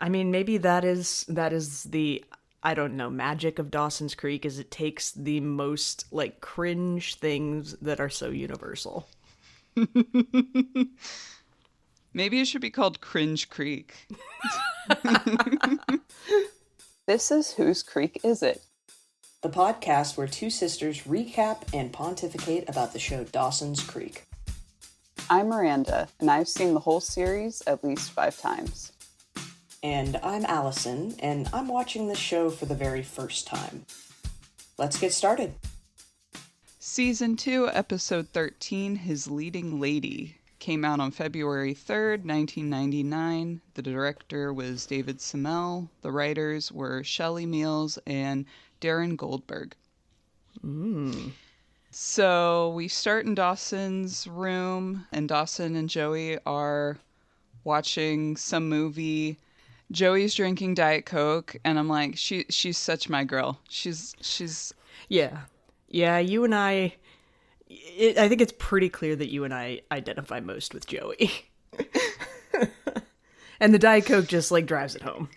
I mean, maybe that is the, I don't know, magic of Dawson's Creek is it takes the most like cringe things that are so universal. Maybe it should be called Cringe Creek. This is Whose Creek Is It? The podcast where two sisters recap and pontificate about the show Dawson's Creek. I'm Miranda, and I've seen the whole series at least 5 times. And I'm Allison, and I'm watching the show for the very first time. Let's get started. Season 2, Episode 13, His Leading Lady, came out on February 3rd, 1999. The director was David Semel. The writers were Shelley Meals and Darren Goldberg. So we start in Dawson's room, and Dawson and Joey are watching some movie. Joey's drinking Diet Coke, and I'm like, she's such my girl. She's Yeah. Yeah, you and I think it's pretty clear that you and I identify most with Joey. And the Diet Coke just like drives it home.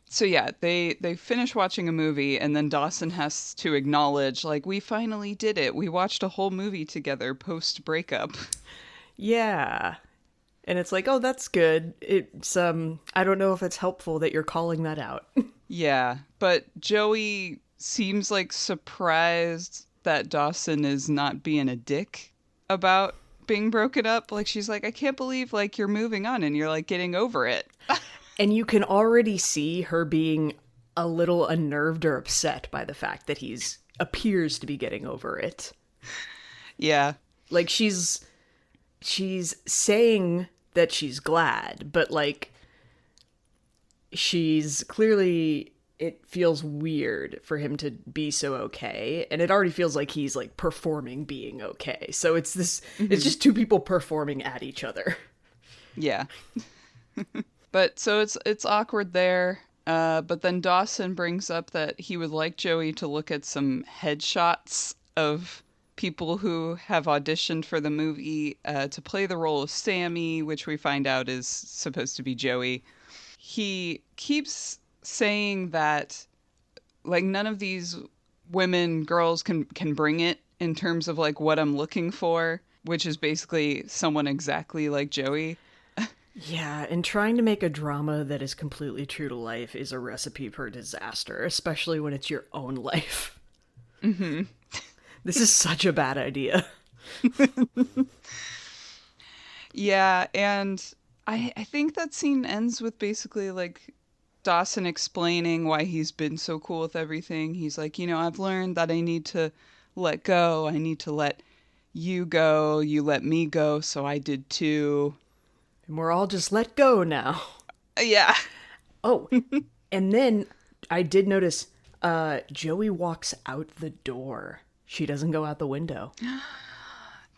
So yeah, they finish watching a movie, and then Dawson has to acknowledge, like, we finally did it. We watched a whole movie together post breakup. Yeah. And it's like, oh, that's good. It's I don't know if it's helpful that you're calling that out. Yeah, but Joey seems like surprised that Dawson is not being a dick about being broken up. Like, she's like, I can't believe like you're moving on and you're like getting over it. And you can already see her being a little unnerved or upset by the fact that he's appears to be getting over it. Yeah. Like she's saying that she's glad, but like she's clearly, it feels weird for him to be so okay, and it already feels like he's like performing being okay. So it's this it's just two people performing at each other. Yeah. But so it's awkward there. But then Dawson brings up that he would like Joey to look at some headshots of people who have auditioned for the movie to play the role of Sammy, which we find out is supposed to be Joey. He keeps saying that like none of these girls can bring it in terms of like what I'm looking for, which is basically someone exactly like Joey. Yeah, and trying to make a drama that is completely true to life is a recipe for disaster, especially when it's your own life. Mm-hmm. This is such a bad idea. Yeah, and I think that scene ends with basically like Dawson explaining why he's been so cool with everything. He's like, I've learned that I need to let go. I need to let you go. You let me go, so I did too. And we're all just let go now. Yeah. Oh, and then I did notice Joey walks out the door. She doesn't go out the window.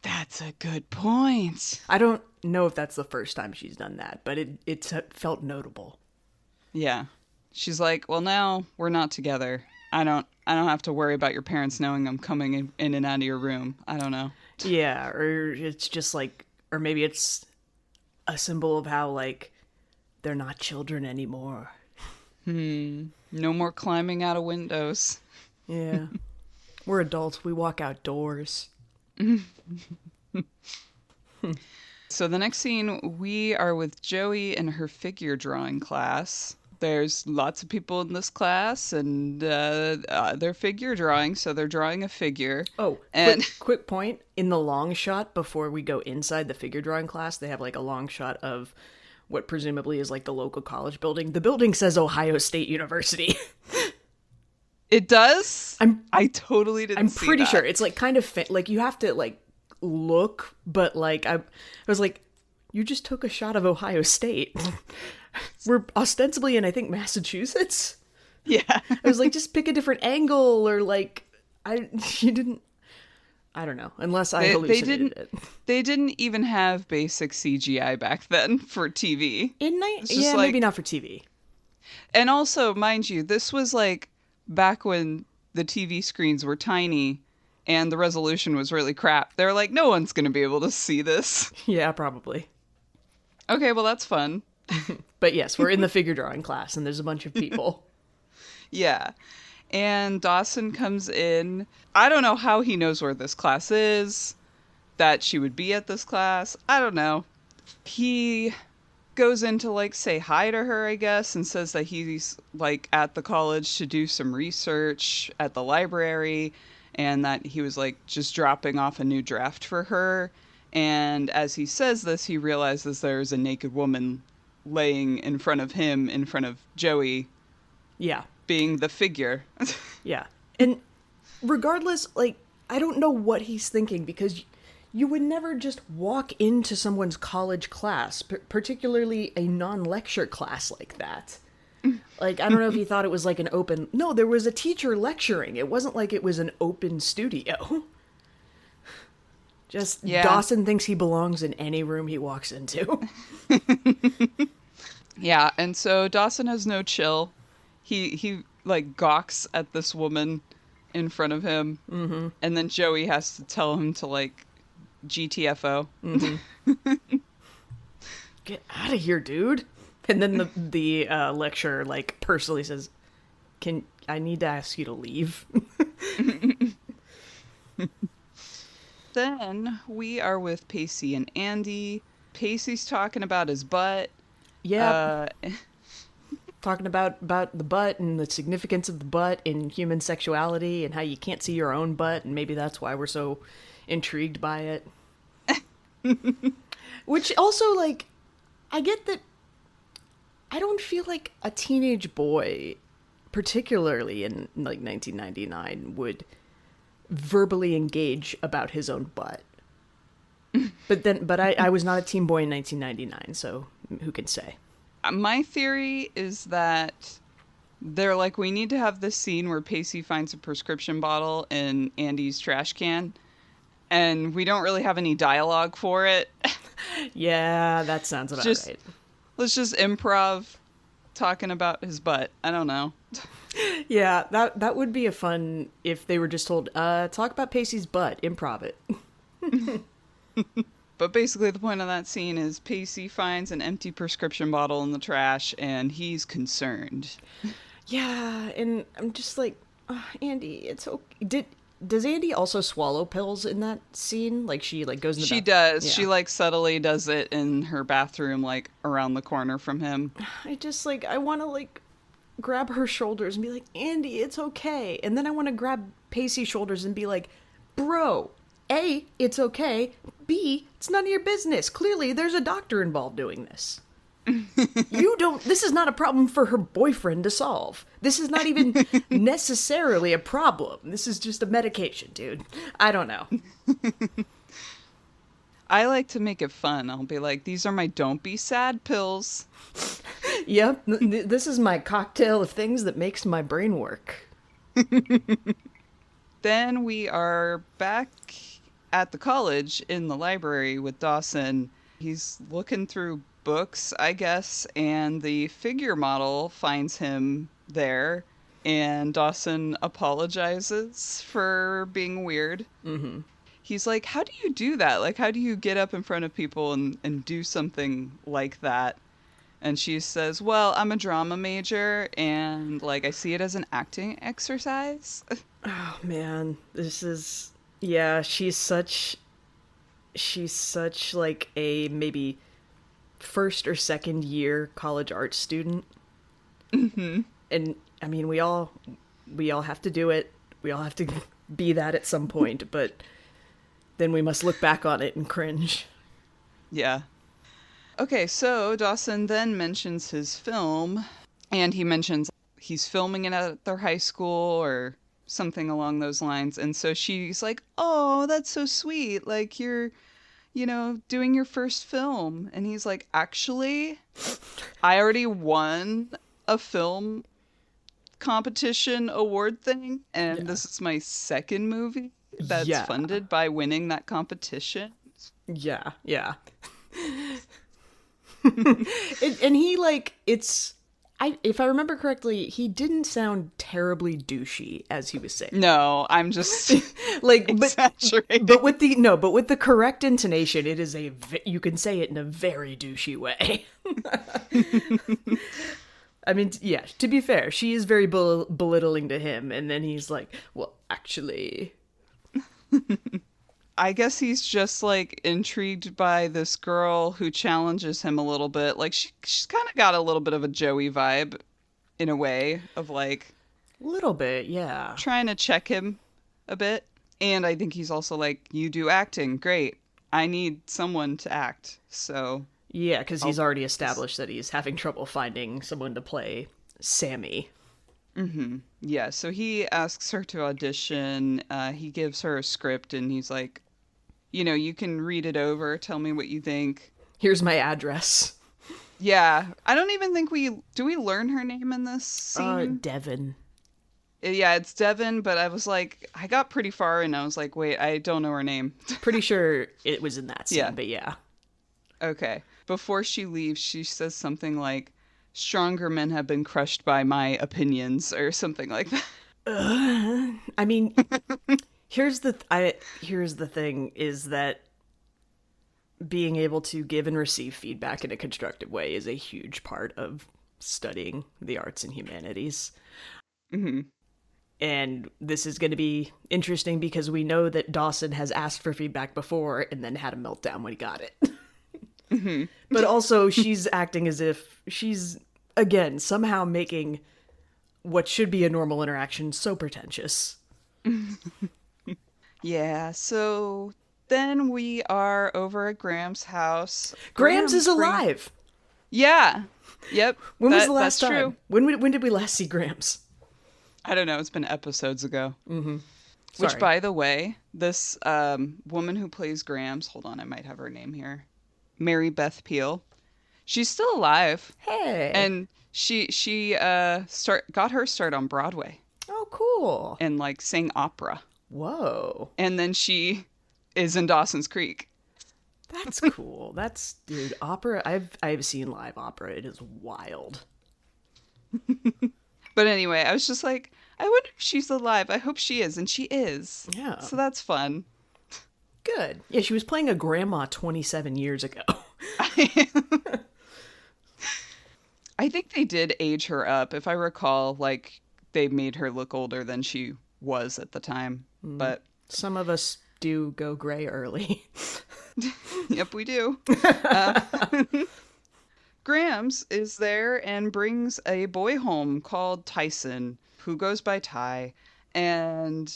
That's a good point. I don't know if that's the first time she's done that, but it felt notable. Yeah. She's like, well, now we're not together. I don't have to worry about your parents knowing I'm coming in and out of your room. I don't know. Yeah, or it's just like, or maybe it's a symbol of how like they're not children anymore. No more climbing out of windows. Yeah. We're adults. We walk outdoors. So the next scene, we are with Joey in her figure drawing class. There's lots of people in this class, and they're figure drawing, so they're drawing a figure. Oh, and quick point. In the long shot, before we go inside the figure drawing class, they have like a long shot of what presumably is like the local college building. The building says Ohio State University. It does? I totally didn't see that. I'm pretty sure. It's like kind of like you have to like look, but like I was like, you just took a shot of Ohio State. We're ostensibly in, I think, Massachusetts. Yeah. I was like, just pick a different angle, or like you didn't. I don't know. Unless I hallucinated it. They didn't even have basic CGI back then for TV. Yeah, like, maybe not for TV. And also, mind you, this was like back when the TV screens were tiny and the resolution was really crap. They're like, no one's going to be able to see this. Yeah, probably. Okay, well, that's fun. But yes, we're in the figure drawing class, and there's a bunch of people. Yeah. And Dawson comes in. I don't know how he knows where this class is, that she would be at this class. I don't know. He goes in to like say hi to her, I guess, and says that he's like at the college to do some research at the library, and that he was like just dropping off a new draft for her. And as he says this, he realizes there's a naked woman laying in front of him, in front of Joey, Yeah. being the figure. Yeah. And regardless, like, I don't know what he's thinking, because you would never just walk into someone's college class, particularly a non-lecture class like that. Like, I don't know if he thought it was like an open... No, there was a teacher lecturing. It wasn't like it was an open studio. Just Dawson thinks he belongs in any room he walks into. Yeah, and so Dawson has no chill. He like gawks at this woman in front of him, and then Joey has to tell him to like GTFO. Get out of here, dude. And then the lecturer like personally says, I need to ask you to leave. Then we are with Pacey and Andie. Pacey's talking about his butt. Yeah. Talking about the butt and the significance of the butt in human sexuality, and how you can't see your own butt, and maybe that's why we're so intrigued by it. Which also, like, I get that I don't feel like a teenage boy, particularly in like 1999, would verbally engage about his own butt. But I was not a teen boy in 1999, so who can say? My theory is that they're like, we need to have this scene where Pacey finds a prescription bottle in Andie's trash can, and we don't really have any dialogue for it. Yeah, that sounds about right. Let's just improv talking about his butt. I don't know. Yeah, that would be a fun if they were just told, talk about Pacey's butt, improv it. But basically the point of that scene is Pacey finds an empty prescription bottle in the trash, and he's concerned. Yeah, and I'm just like, Andie, it's okay. Does Andie also swallow pills in that scene? Like, she like goes in the She bathroom? does. Yeah. She like subtly does it in her bathroom, like around the corner from him. I just like, I want to like grab her shoulders and be like, Andie, it's okay. And then I want to grab Pacey's shoulders and be like, bro, A, it's okay. B, it's none of your business. Clearly, there's a doctor involved doing this. This is not a problem for her boyfriend to solve. This is not even necessarily a problem. This is just a medication, dude. I don't know. I like to make it fun. I'll be like, these are my don't be sad pills. Yep, this is my cocktail of things that makes my brain work. Then we are back at the college in the library with Dawson. He's looking through books, I guess, and the figure model finds him there, and Dawson apologizes for being weird. Mm-hmm. He's like, how do you do that? Like, how do you get up in front of people and do something like that? And she says, well, I'm a drama major, and like, I see it as an acting exercise. Oh man, this is, yeah, she's such like a maybe first or second year college art student. Mm-hmm. And I mean, we all have to do it. We all have to be that at some point, but then we must look back on it and cringe. Yeah. Okay, so Dawson then mentions his film, and he mentions he's filming it at their high school or something along those lines. And so she's like, oh, that's so sweet. Like, you're, doing your first film. And he's like, actually, I already won a film competition award thing, and This is my second movie that's funded by winning that competition. Yeah. And he, like, it's if I remember correctly, he didn't sound terribly douchey as he was saying. No, I'm just Like, exaggerating. but with the correct intonation, it is you can say it in a very douchey way. I mean, yeah, to be fair, she is very belittling to him, and then he's like, well, actually... I guess he's just, like, intrigued by this girl who challenges him a little bit. Like, she's kind of got a little bit of a Joey vibe, in a way, of, like... A little bit, yeah. Trying to check him a bit. And I think he's also like, you do acting, great. I need someone to act, so... Yeah, because he's already established that he's having trouble finding someone to play Sammy. Mm-hmm. Yeah, so he asks her to audition. He gives her a script, and he's like, you can read it over, tell me what you think. Here's my address. Yeah, I don't even think do we learn her name in this scene? Devon. Yeah, it's Devon, but I was like, I got pretty far, and I was like, wait, I don't know her name. Pretty sure it was in that scene, Yeah. But yeah. Okay. Before she leaves, she says something like, stronger men have been crushed by my opinions, or something like that. I mean, here's the thing, is that being able to give and receive feedback in a constructive way is a huge part of studying the arts and humanities. Mm-hmm. And this is going to be interesting because we know that Dawson has asked for feedback before and then had a meltdown when he got it. Mm-hmm. But also she's acting as if she's, again, somehow making what should be a normal interaction so pretentious. Yeah, so then we are over at Graham's house. Grams is alive! Yeah. Yep. When was the last that's time? True. When did we last see Grams? I don't know. It's been episodes ago. Mm-hmm. Which, by the way, this woman who plays Grams, hold on, I might have her name here. Mary Beth Peel. She's still alive. Hey. And she got her start on Broadway. Oh, cool. And like sang opera. Whoa. And then she is in Dawson's Creek. That's cool. Dude, opera. I've seen live opera. It is wild. But anyway, I was just like, I wonder if she's alive. I hope she is, and she is. Yeah. So that's fun. Good. Yeah, she was playing a grandma 27 years ago. I think they did age her up. If I recall, like, they made her look older than she was at the time. But some of us do go gray early. Yep, we do. Grams is there and brings a boy home called Tyson, who goes by Ty, and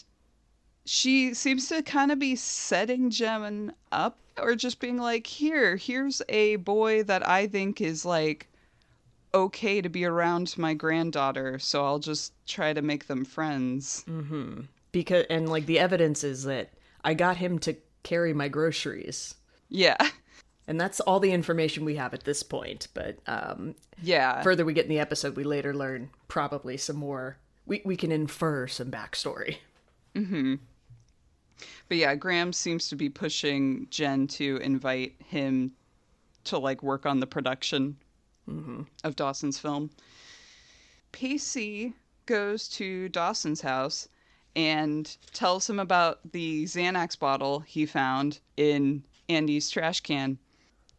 she seems to kind of be setting Jen up, or just being like, here's a boy that I think is like okay to be around my granddaughter, so I'll just try to make them friends. Mm-hmm. Because, and like the evidence is that I got him to carry my groceries. Yeah. And that's all the information we have at this point. But yeah, further we get in the episode, we later learn probably some more. We can infer some backstory. Mm-hmm. But yeah, Graham seems to be pushing Jen to invite him to like work on the production of Dawson's film. Pacey goes to Dawson's house and tells him about the Xanax bottle he found in Andie's trash can.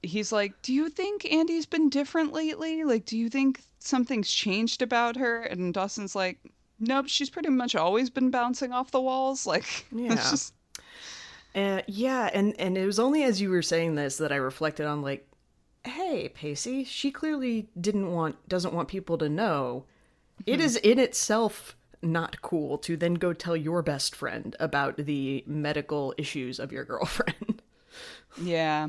He's like, do you think Andie's been different lately? Like, do you think something's changed about her? And Dawson's like, nope, she's pretty much always been bouncing off the walls. Like, yeah. It's just... yeah, and it was only as you were saying this that I reflected on, like, hey, Pacey, she clearly doesn't want people to know. It is in itself not cool to then go tell your best friend about the medical issues of your girlfriend. Yeah.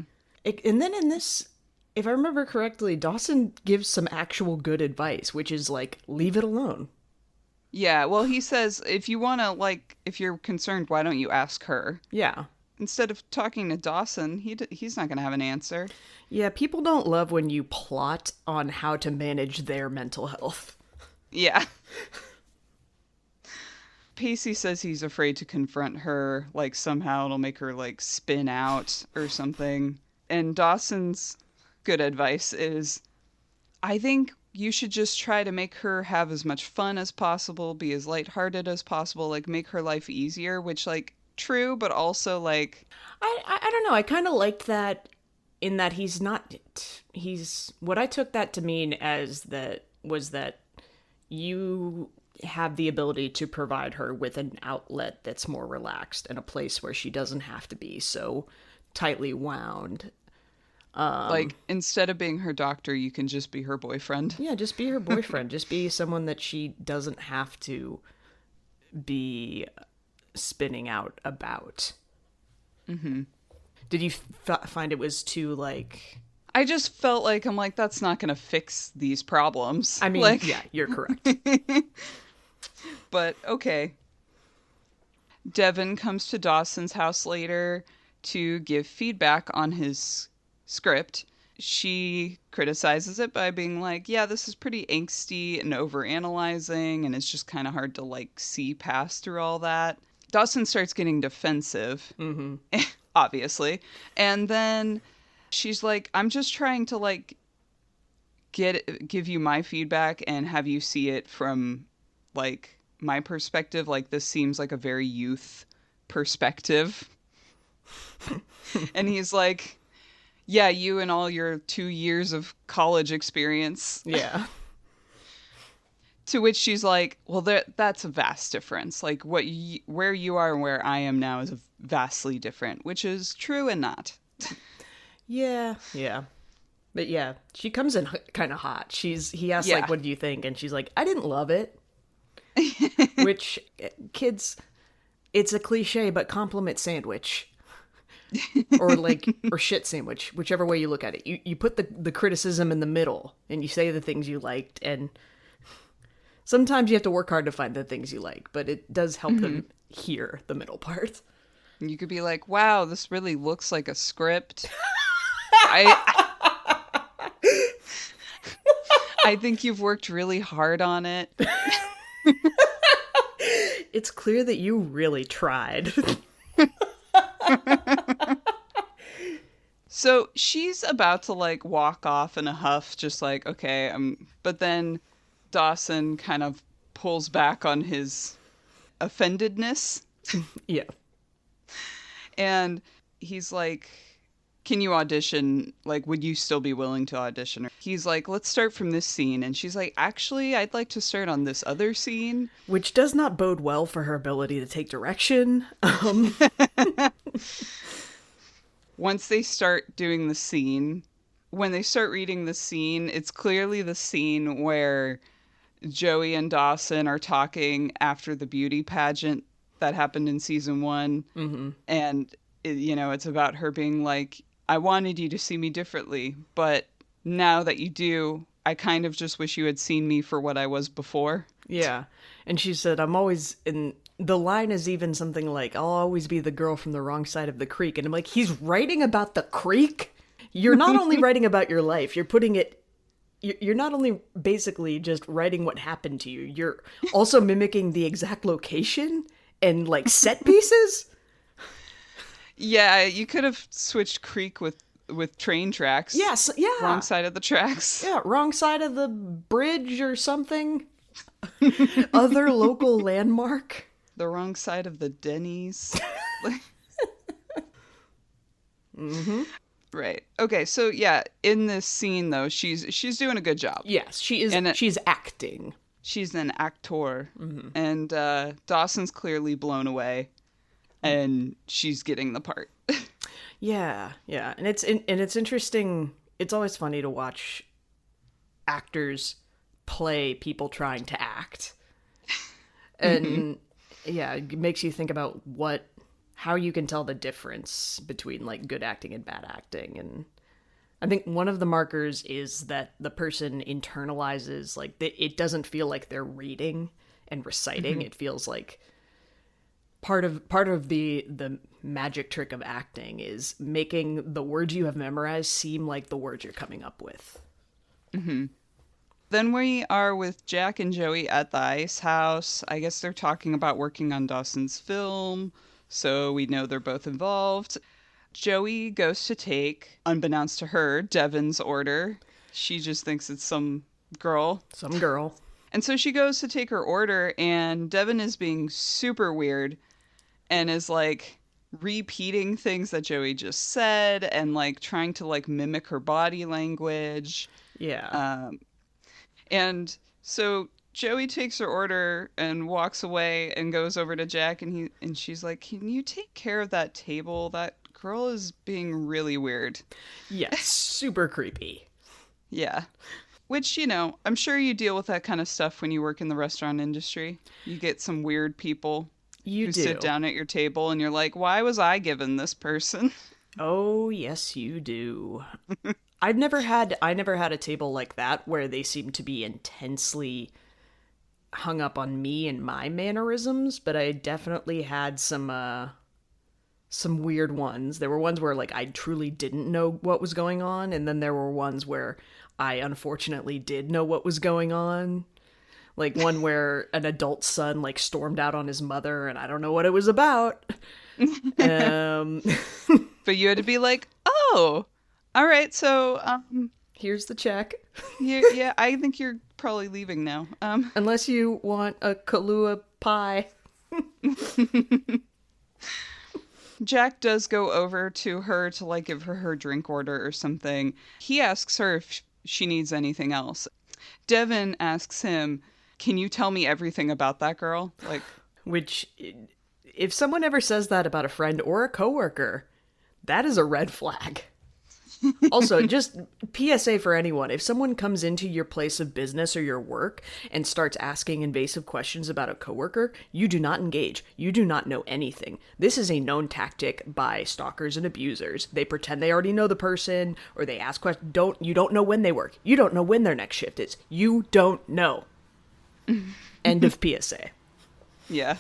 And then in this, if I remember correctly, Dawson gives some actual good advice, which is like, leave it alone. Yeah, well, he says, if you want to, like, if you're concerned, why don't you ask her? Yeah. Instead of talking to Dawson, he's not going to have an answer. Yeah, people don't love when you plot on how to manage their mental health. Yeah. Pacey says he's afraid to confront her, like somehow it'll make her like spin out or something. And Dawson's good advice is, I think you should just try to make her have as much fun as possible, be as lighthearted as possible, like make her life easier, which like true, but also like I don't know. I kind of liked that in that he's what I took that to mean as that was that you have the ability to provide her with an outlet that's more relaxed and a place where she doesn't have to be so tightly wound. like instead of being her doctor, you can just be her boyfriend. Yeah, just be her boyfriend. Just be someone that she doesn't have to be spinning out about. Mm-hmm. Did you find it was too, like... I just felt like, I'm like, that's not going to fix these problems. I mean, like... yeah, you're correct. But, okay. Devon comes to Dawson's house later to give feedback on his script. She criticizes it by being like, yeah, this is pretty angsty and overanalyzing, and it's just kind of hard to, like, see past through all that. Dawson starts getting defensive, obviously. And then she's like, I'm just trying to, like, give you my feedback and have you see it from, like, my perspective. Like, this seems like a very youth perspective. And he's like, yeah, you and all your 2 years of college experience. Yeah. To which she's like, well, that's a vast difference. Like, where you are and where I am now is vastly different, which is true and not. Yeah. But yeah, she comes in kind of hot. He asks, like, what do you think? And she's like, I didn't love it. Which, kids, it's a cliche, but compliment sandwich. or shit sandwich, whichever way you look at it. You put the criticism in the middle, and you say the things you liked, and sometimes you have to work hard to find the things you like, but it does help them hear the middle part. You could be like, wow, this really looks like a script. I think you've worked really hard on it. It's clear that you really tried. So she's about to, like, walk off in a huff, just like, okay, but then Dawson kind of pulls back on his offendedness. Yeah. And he's like, can you audition? Like, would you still be willing to audition? He's like, let's start from this scene. And she's like, actually, I'd like to start on this other scene. Which does not bode well for her ability to take direction. Once they start doing the scene, when they start reading the scene, it's clearly the scene where Joey and Dawson are talking after the beauty pageant that happened in season 1. Mm-hmm. And, it's about her being like, I wanted you to see me differently, but now that you do, I kind of just wish you had seen me for what I was before. Yeah. And she said, I'm always in... The line is even something like, I'll always be the girl from the wrong side of the creek. And I'm like, he's writing about the creek? You're not only writing about your life, you're not only basically just writing what happened to you, you're also mimicking the exact location and, like, set pieces? Yeah, you could have switched creek with train tracks. Yes, yeah. Wrong side of the tracks. Yeah, wrong side of the bridge or something. Other local landmark. The wrong side of the Denny's. Mm-hmm. Right. Okay, so yeah, in this scene though, she's doing a good job. Yes, she is. And she's acting. She's an actor. Mm-hmm. And Dawson's clearly blown away, and she's getting the part. Yeah. And it's interesting. It's always funny to watch actors play people trying to act. And yeah, it makes you think about how you can tell the difference between, like, good acting and bad acting. And I think one of the markers is that the person internalizes, like, it doesn't feel like they're reading and reciting. Mm-hmm. It feels like part of the magic trick of acting is making the words you have memorized seem like the words you're coming up with. Mm-hmm. Then we are with Jack and Joey at the ice house. I guess they're talking about working on Dawson's film, so we know they're both involved. Joey goes to take, unbeknownst to her, Devon's order. She just thinks it's some girl. Some girl. And so she goes to take her order, and Devon is being super weird and is like repeating things that Joey just said and like trying to like mimic her body language. Yeah. And so Joey takes her order and walks away and goes over to Jack, and she's like, "Can you take care of that table? That girl is being really weird." Yes, super creepy. Yeah. Which, you know, I'm sure you deal with that kind of stuff when you work in the restaurant industry. You get some weird people You who do. sit down at your table and you're like, why was I given this person? Oh, yes, you do. I never had a table like that where they seemed to be intensely hung up on me and my mannerisms, but I definitely had some weird ones. There were ones where like I truly didn't know what was going on, and then there were ones where I unfortunately did know what was going on. Like one where an adult son like stormed out on his mother, and I don't know what it was about. But you had to be like, oh, all right, so Here's the check. yeah, I think you're probably leaving now. Unless you want a Kahlua pie. Jack does go over to her to like give her drink order or something. He asks her if she needs anything else. Devon asks him, "Can you tell me everything about that girl?" Like, Which, if someone ever says that about a friend or a coworker, that is a red flag. Also, just PSA for anyone. If someone comes into your place of business or your work and starts asking invasive questions about a coworker, you do not engage. You do not know anything. This is a known tactic by stalkers and abusers. They pretend they already know the person, or they ask questions. You don't know when they work. You don't know when their next shift is. You don't know. End of PSA. yeah.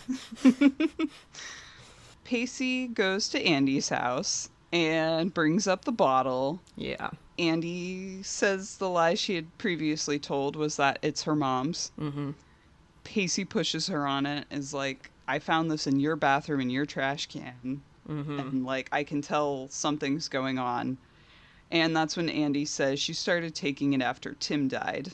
Pacey goes to Andie's house and brings up the bottle. Yeah. Andie says the lie she had previously told was that it's her mom's. Mm-hmm. Pacey pushes her on it, is like, I found this in your bathroom in your trash can. Mm-hmm. And like, I can tell something's going on. And that's when Andie says she started taking it after Tim died,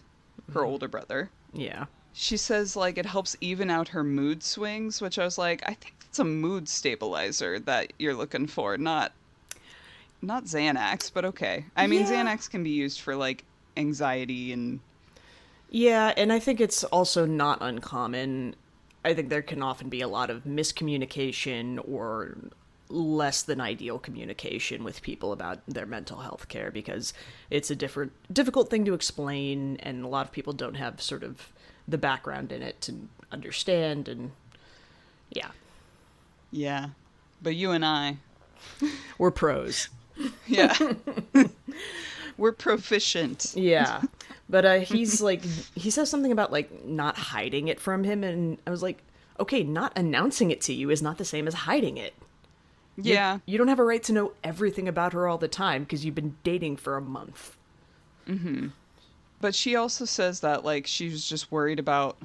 her older brother. Yeah. She says like it helps even out her mood swings, which I was like, I think it's a mood stabilizer that you're looking for, not Xanax, but okay. I mean, Yeah. Xanax can be used for like anxiety and Yeah, and I think it's also not uncommon. I think there can often be a lot of miscommunication or less than ideal communication with people about their mental health care, because it's a difficult thing to explain, and a lot of people don't have sort of the background in it to understand, and yeah. yeah. But you and I, We're pros. yeah, we're proficient. Yeah. But he's like, he says something about like not hiding it from him, and I was like, okay, not announcing it to you is not the same as hiding it. Yeah. You don't have a right to know everything about her all the time because you've been dating for a month. Mm-hmm. But she also says that like she was just worried about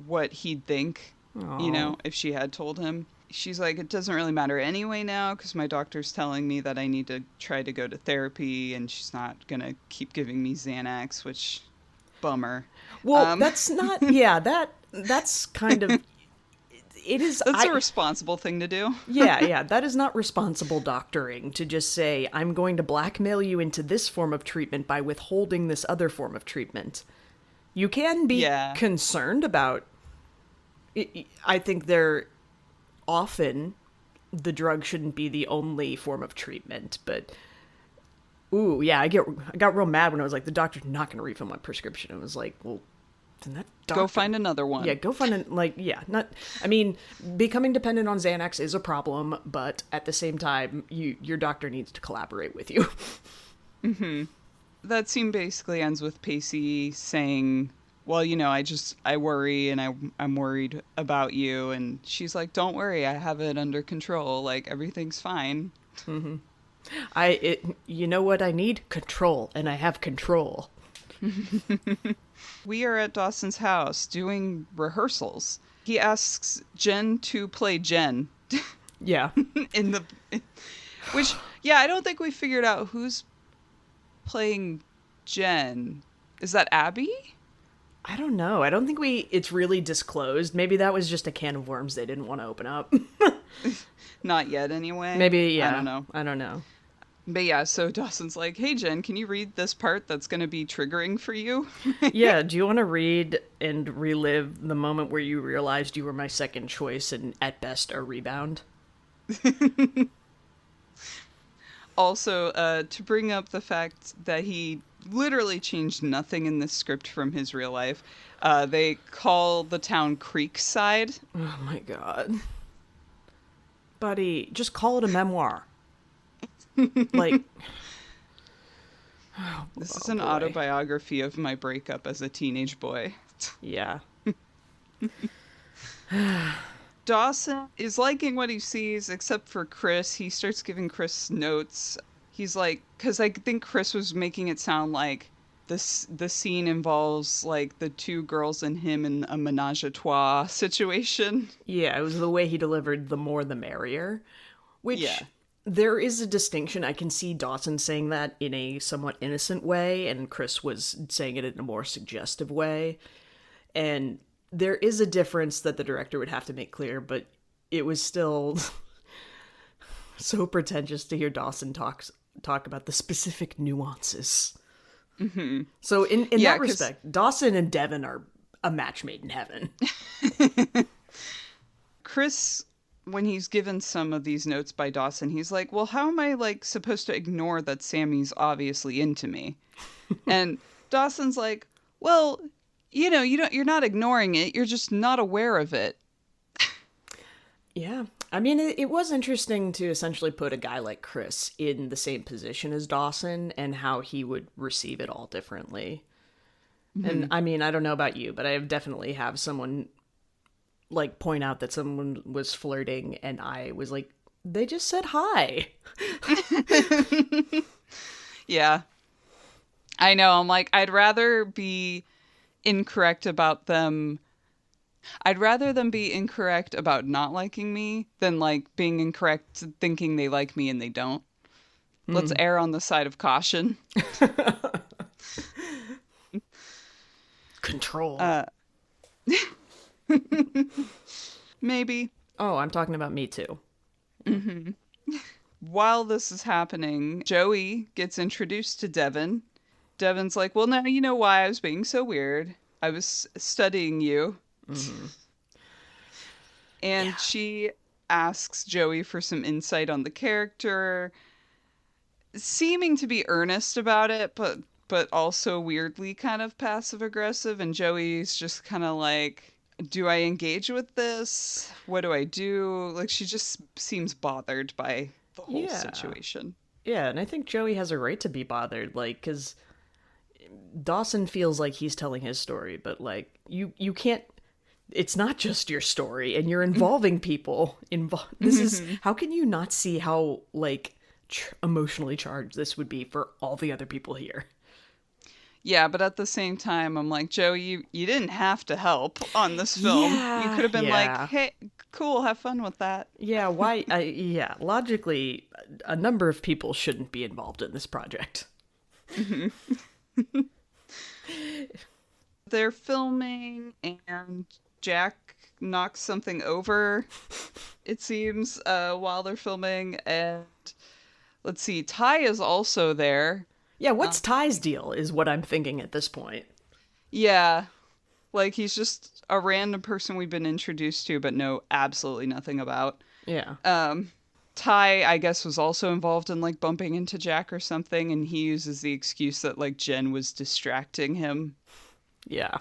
what he'd think, you know, if she had told him. She's like, it doesn't really matter anyway now because my doctor's telling me that I need to try to go to therapy, and she's not going to keep giving me Xanax, which, bummer. Well, that's not, yeah, that's kind of, it is. That's a responsible thing to do. Yeah, that is not responsible doctoring to just say, I'm going to blackmail you into this form of treatment by withholding this other form of treatment. You can be concerned about, I think often the drug shouldn't be the only form of treatment, but ooh, yeah, I got real mad when I was like, the doctor's not going to refill my prescription. I was like, well, then that doctor, go find another one. Yeah, go find I mean, becoming dependent on Xanax is a problem, but at the same time, your doctor needs to collaborate with you. Mm-hmm. That scene basically ends with Pacey saying, well, you know, I worry, and I'm worried about you. And she's like, don't worry, I have it under control. Like, everything's fine. Mm-hmm. You know what I need? Control, and I have control. We are at Dawson's house doing rehearsals. He asks Jen to play Jen. Yeah. Which, yeah, I don't think we figured out who's playing Jen. Is that Abby? I don't know. I don't think it's really disclosed. Maybe that was just a can of worms they didn't want to open up. Not yet, anyway. Maybe, yeah. I don't know. I don't know. But yeah, so Dawson's like, hey, Jen, can you read this part that's going to be triggering for you? Yeah, do you want to read and relive the moment where you realized you were my second choice and at best a rebound? Also, to bring up the fact that he literally changed nothing in this script from his real life, they call the town Creekside. Oh my god. Buddy, just call it a memoir. Like... This is an autobiography of my breakup as a teenage boy. Yeah. Dawson is liking what he sees, except for Chris. He starts giving Chris notes. He's like, because I think Chris was making it sound like the scene involves like the two girls and him in a menage a trois situation. Yeah, it was the way he delivered the more the merrier. Which, yeah. There is a distinction. I can see Dawson saying that in a somewhat innocent way, and Chris was saying it in a more suggestive way. And there is a difference that the director would have to make clear, but it was still so pretentious to hear Dawson talk about the specific nuances. Mm-hmm. So in that respect, Dawson and Devon are a match made in heaven. Chris, when he's given some of these notes by Dawson, he's like, well, how am I like supposed to ignore that Sammy's obviously into me? And Dawson's like, well, you're not ignoring it. You're just not aware of it. Yeah. I mean, it was interesting to essentially put a guy like Chris in the same position as Dawson and how he would receive it all differently. Mm-hmm. And I mean, I don't know about you, but I definitely have someone like point out that someone was flirting and I was like, they just said hi. Yeah. I know. I'm like, I'd rather be incorrect about them. I'd rather them be incorrect about not liking me than like being incorrect thinking they like me and they don't. Let's err on the side of caution. Control. Maybe. Oh, I'm talking about me too. Mm-hmm. While this is happening, Joey gets introduced to Devon. Devon's like, well, now you know why I was being so weird. I was studying you. Mm-hmm. And she asks Joey for some insight on the character, seeming to be earnest about it, but also weirdly kind of passive-aggressive. And Joey's just kind of like, do I engage with this? What do I do? Like, she just seems bothered by the whole situation. Yeah, and I think Joey has a right to be bothered, like, because Dawson feels like he's telling his story, but, like, you can't, it's not just your story, and you're involving people. This is, how can you not see how, like, emotionally charged this would be for all the other people here? Yeah, but at the same time, I'm like, Joey, you didn't have to help on this film. Yeah, you could have been like, hey, cool, have fun with that. Yeah, why? Logically, a number of people shouldn't be involved in this project. They're filming, and Jack knocks something over, it seems, while they're filming. And let's see, Ty is also there. Yeah, what's Ty's deal is what I'm thinking at this point. Yeah, like he's just a random person we've been introduced to but know absolutely nothing about. Yeah. Ty, I guess, was also involved in like bumping into Jack or something, and he uses the excuse that like Jen was distracting him. Yeah.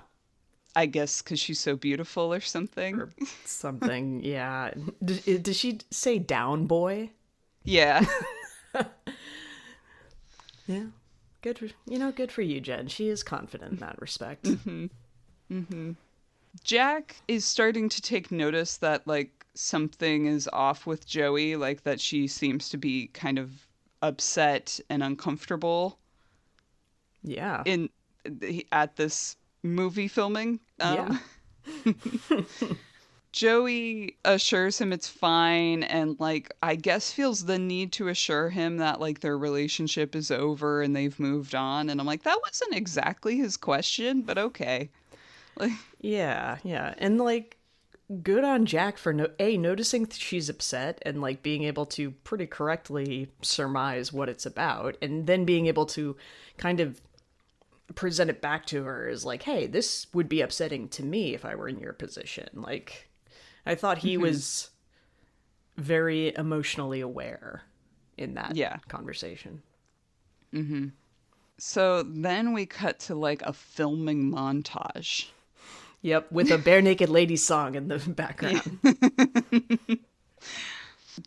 I guess because she's so beautiful or something. Or something, yeah. Did she say down boy? Yeah. Yeah. Good for you, Jen. She is confident in that respect. Mm-hmm. Mm-hmm. Jack is starting to take notice that, like, something is off with Joey, like, that she seems to be kind of upset and uncomfortable. Yeah. At this movie filming. Yeah. Joey assures him it's fine and, like, I guess feels the need to assure him that, like, their relationship is over and they've moved on. And I'm like, that wasn't exactly his question, but okay. Like, Yeah, yeah. And like good on Jack for noticing she's upset and like being able to pretty correctly surmise what it's about and then being able to kind of present it back to her as like, hey, this would be upsetting to me if I were in your position. Like I thought he was very emotionally aware in that conversation. so then we cut to like a filming montage. Yep, with a bare naked lady song in the background.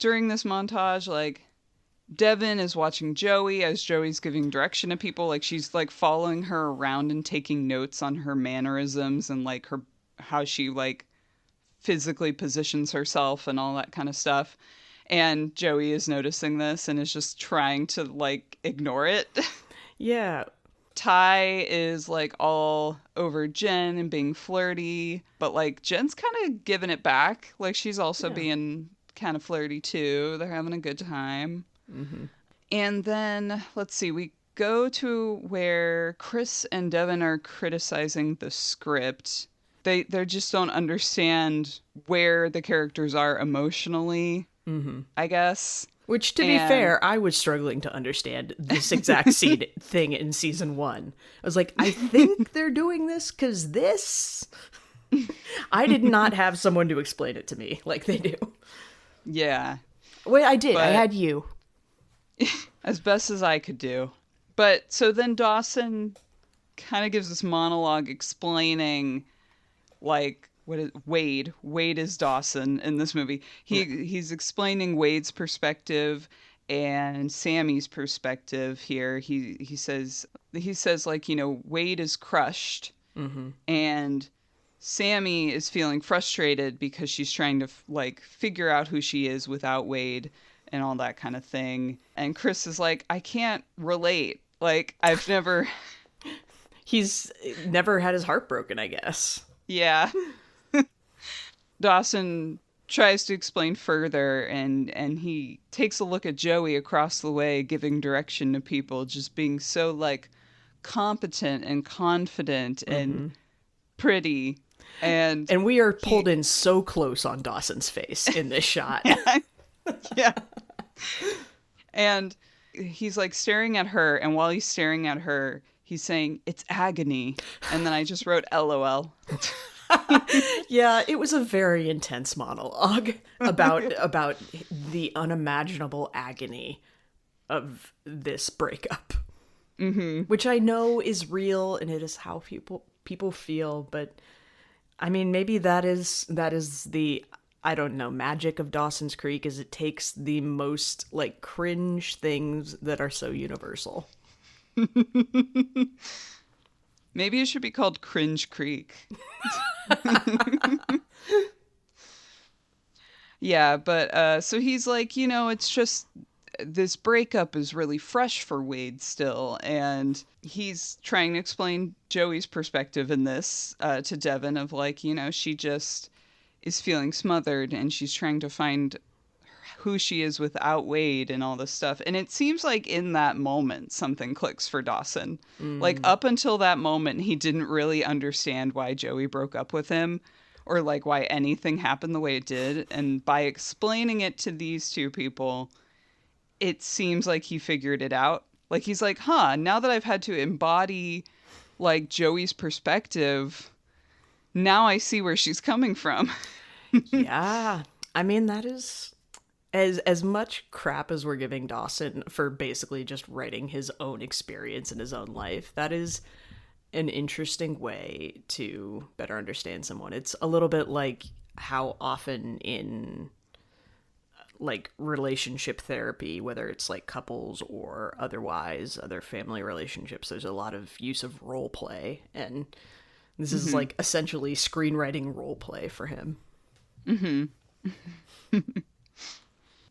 During this montage, like, Devon is watching Joey as Joey's giving direction to people. Like, she's like following her around and taking notes on her mannerisms and like her how she like physically positions herself and all that kind of stuff. And Joey is noticing this and is just trying to like ignore it. Yeah. Ty is like all over Jen and being flirty, but like Jen's kind of giving it back. Like she's also being kind of flirty too. They're having a good time. And then let's see, we go to where Chris and Devon are criticizing the script. They just don't understand where the characters are emotionally, I guess. Which, to be fair, I was struggling to understand this exact thing in season 1. I was like, I think they're doing this because this... I did not have someone to explain it to me like they do. Yeah. Wait, I did. But I had you. as best as I could do. But so then Dawson kind of gives this monologue explaining, like, what is Wade? Wade is Dawson in this movie. He's explaining Wade's perspective and Sammy's perspective here. He says like, you know, Wade is crushed and Sammy is feeling frustrated because she's trying to like figure out who she is without Wade and all that kind of thing. And Chris is like, I can't relate. Like He's never had his heart broken, I guess. Yeah. Dawson tries to explain further and he takes a look at Joey across the way giving direction to people, just being so like competent and confident and pretty. And we are pulled in so close on Dawson's face in this shot. Yeah. And he's like staring at her, and while he's staring at her, he's saying, "It's agony." And then I just wrote LOL. Yeah, it was a very intense monologue about the unimaginable agony of this breakup. Which I know is real and it is how people feel, but I mean maybe that is the, I don't know, magic of Dawson's Creek, is it takes the most like cringe things that are so universal. Maybe it should be called Cringe Creek. Yeah, but so he's like, you know, it's just this breakup is really fresh for Wade still, and he's trying to explain Joey's perspective in this to Devon of like, you know, she just is feeling smothered and she's trying to find who she is without Wade and all this stuff. And it seems like in that moment something clicks for Dawson. Like up until that moment he didn't really understand why Joey broke up with him or like why anything happened the way it did, and by explaining it to these two people it seems like he figured it out. Like he's like, now that I've had to embody like Joey's perspective, now I see where she's coming from. Yeah. I mean, that is as much crap as we're giving Dawson for basically just writing his own experience in his own life. That is an interesting way to better understand someone. It's a little bit like how often in like relationship therapy, whether it's like couples or otherwise other family relationships, there's a lot of use of role play, and this is like essentially screenwriting role play for him.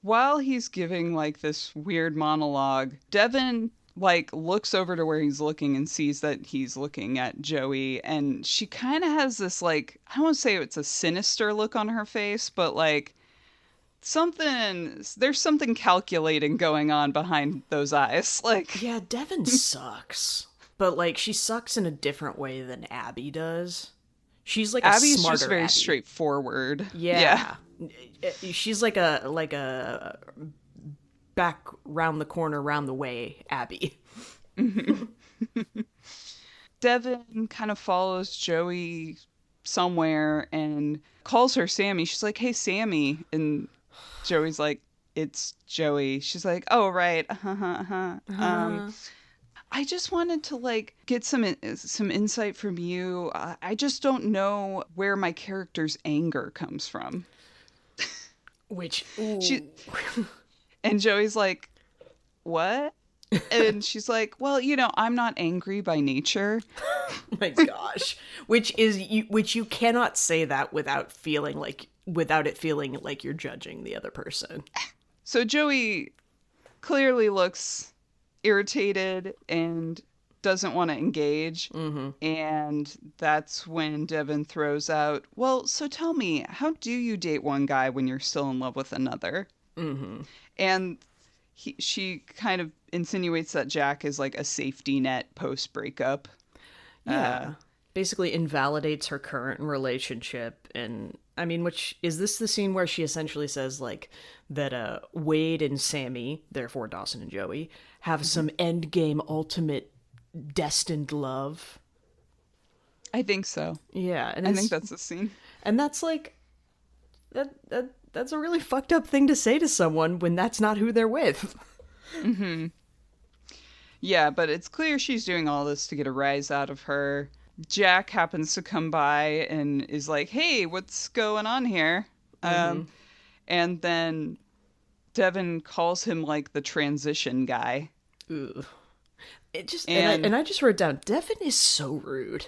While he's giving like this weird monologue, Devon like looks over to where he's looking and sees that he's looking at Joey, and she kind of has this like, I don't want to say it's a sinister look on her face, but like there's something calculating going on behind those eyes. Like, Yeah, Devon sucks. But, like, she sucks in a different way than Abby does. She's like a Abby's smarter just very Abby. straightforward. Yeah. She's like a back round the corner, round the way Abby. Devon kind of follows Joey somewhere and calls her Sammy. She's like, "Hey, Sammy," and Joey's like, "It's Joey." She's like, "Oh, right. I just wanted to like get some insight from you. I just don't know where my character's anger comes from." Which, ooh. And Joey's like, "What?" And she's like, "Well, I'm not angry by nature." Oh my gosh. Which you cannot say that without it feeling like you're judging the other person. So Joey clearly looks irritated and doesn't want to engage. Mm-hmm. And that's when Devon throws out, "Well, so tell me, how do you date one guy when you're still in love with another?" Mm-hmm. And she kind of insinuates that Jack is like a safety net post breakup. Yeah. Basically invalidates her current relationship. And I mean, which is this the scene where she essentially says like that Wade and Sammy, therefore Dawson and Joey, have some endgame ultimate destined love? I think so. Yeah, and I think that's the scene. And that's like that's a really fucked up thing to say to someone when that's not who they're with. Mm-hmm. Yeah, but it's clear she's doing all this to get a rise out of her. Jack happens to come by and is like, "Hey, what's going on here?" And then Devon calls him like the transition guy. Ooh. It just and I just wrote down, Devon is so rude.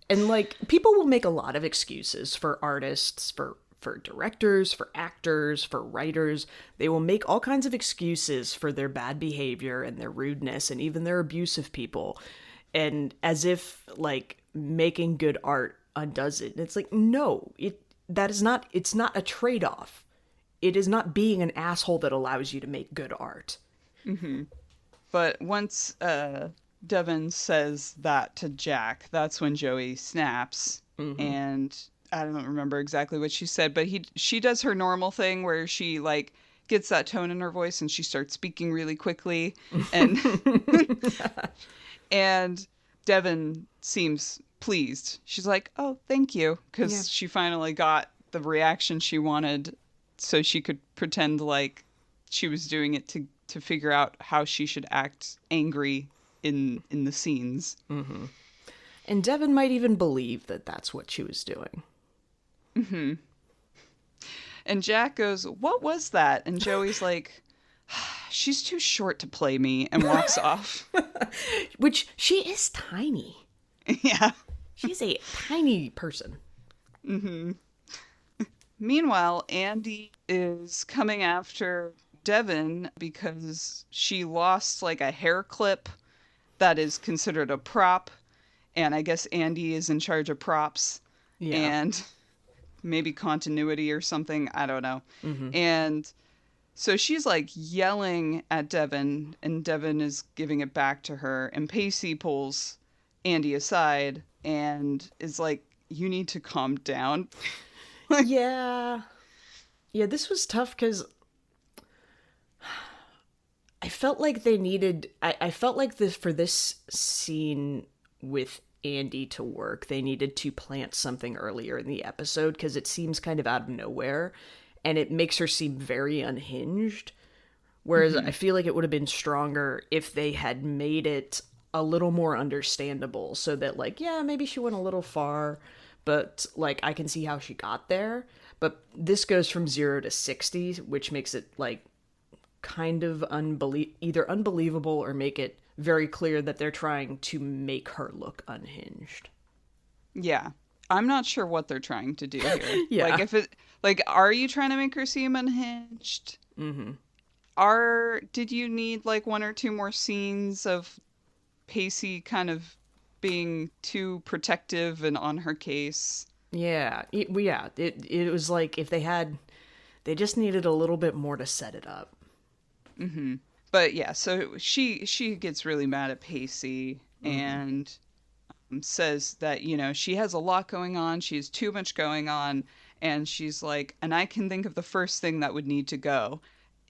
And like, people will make a lot of excuses for artists, for directors, for actors, for writers. They will make all kinds of excuses for their bad behavior and their rudeness and even their abuse of people. And as if like making good art undoes it. And it's like, no, it's not a trade-off. It is not being an asshole that allows you to make good art. Mm-hmm. But once Devon says that to Jack, that's when Joey snaps. Mm-hmm. And I don't remember exactly what she said, but she does her normal thing where she like gets that tone in her voice and she starts speaking really quickly, and and Devon seems pleased. She's like, "Oh, thank you," because she finally got the reaction she wanted, so she could pretend like she was doing it to figure out how she should act angry in the scenes. Mm-hmm. And Devon might even believe that that's what she was doing. Mm-hmm. And Jack goes, "What was that?" And Joey's like, "She's too short to play me," and walks off. Which, she is tiny. Yeah. She's a tiny person. Mm-hmm. Meanwhile, Andie is coming after Devon because she lost like a hair clip that is considered a prop. And I guess Andie is in charge of props. Yeah. And maybe continuity or something. I don't know. Mm-hmm. And so she's like yelling at Devon, and Devon is giving it back to her. And Pacey pulls Andie aside and is like, "You need to calm down." Yeah. Yeah, this was tough because I felt like they needed... I felt like for this scene with Andie to work, they needed to plant something earlier in the episode because it seems kind of out of nowhere and it makes her seem very unhinged. Whereas I feel like it would have been stronger if they had made it a little more understandable so that like, yeah, maybe she went a little far, but like I can see how she got there. But this goes from 0 to 60, which makes it like kind of either unbelievable or make it very clear that they're trying to make her look unhinged. Yeah. I'm not sure what they're trying to do here. Yeah. Like, are you trying to make her seem unhinged? Mm-hmm. Did you need like one or two more scenes of Pacey kind of being too protective and on her case? Yeah, it was like if they just needed a little bit more to set it up. But yeah, so she gets really mad at Pacey and says that, she has a lot going on, she has too much going on, and she's like, and I can think of the first thing that would need to go,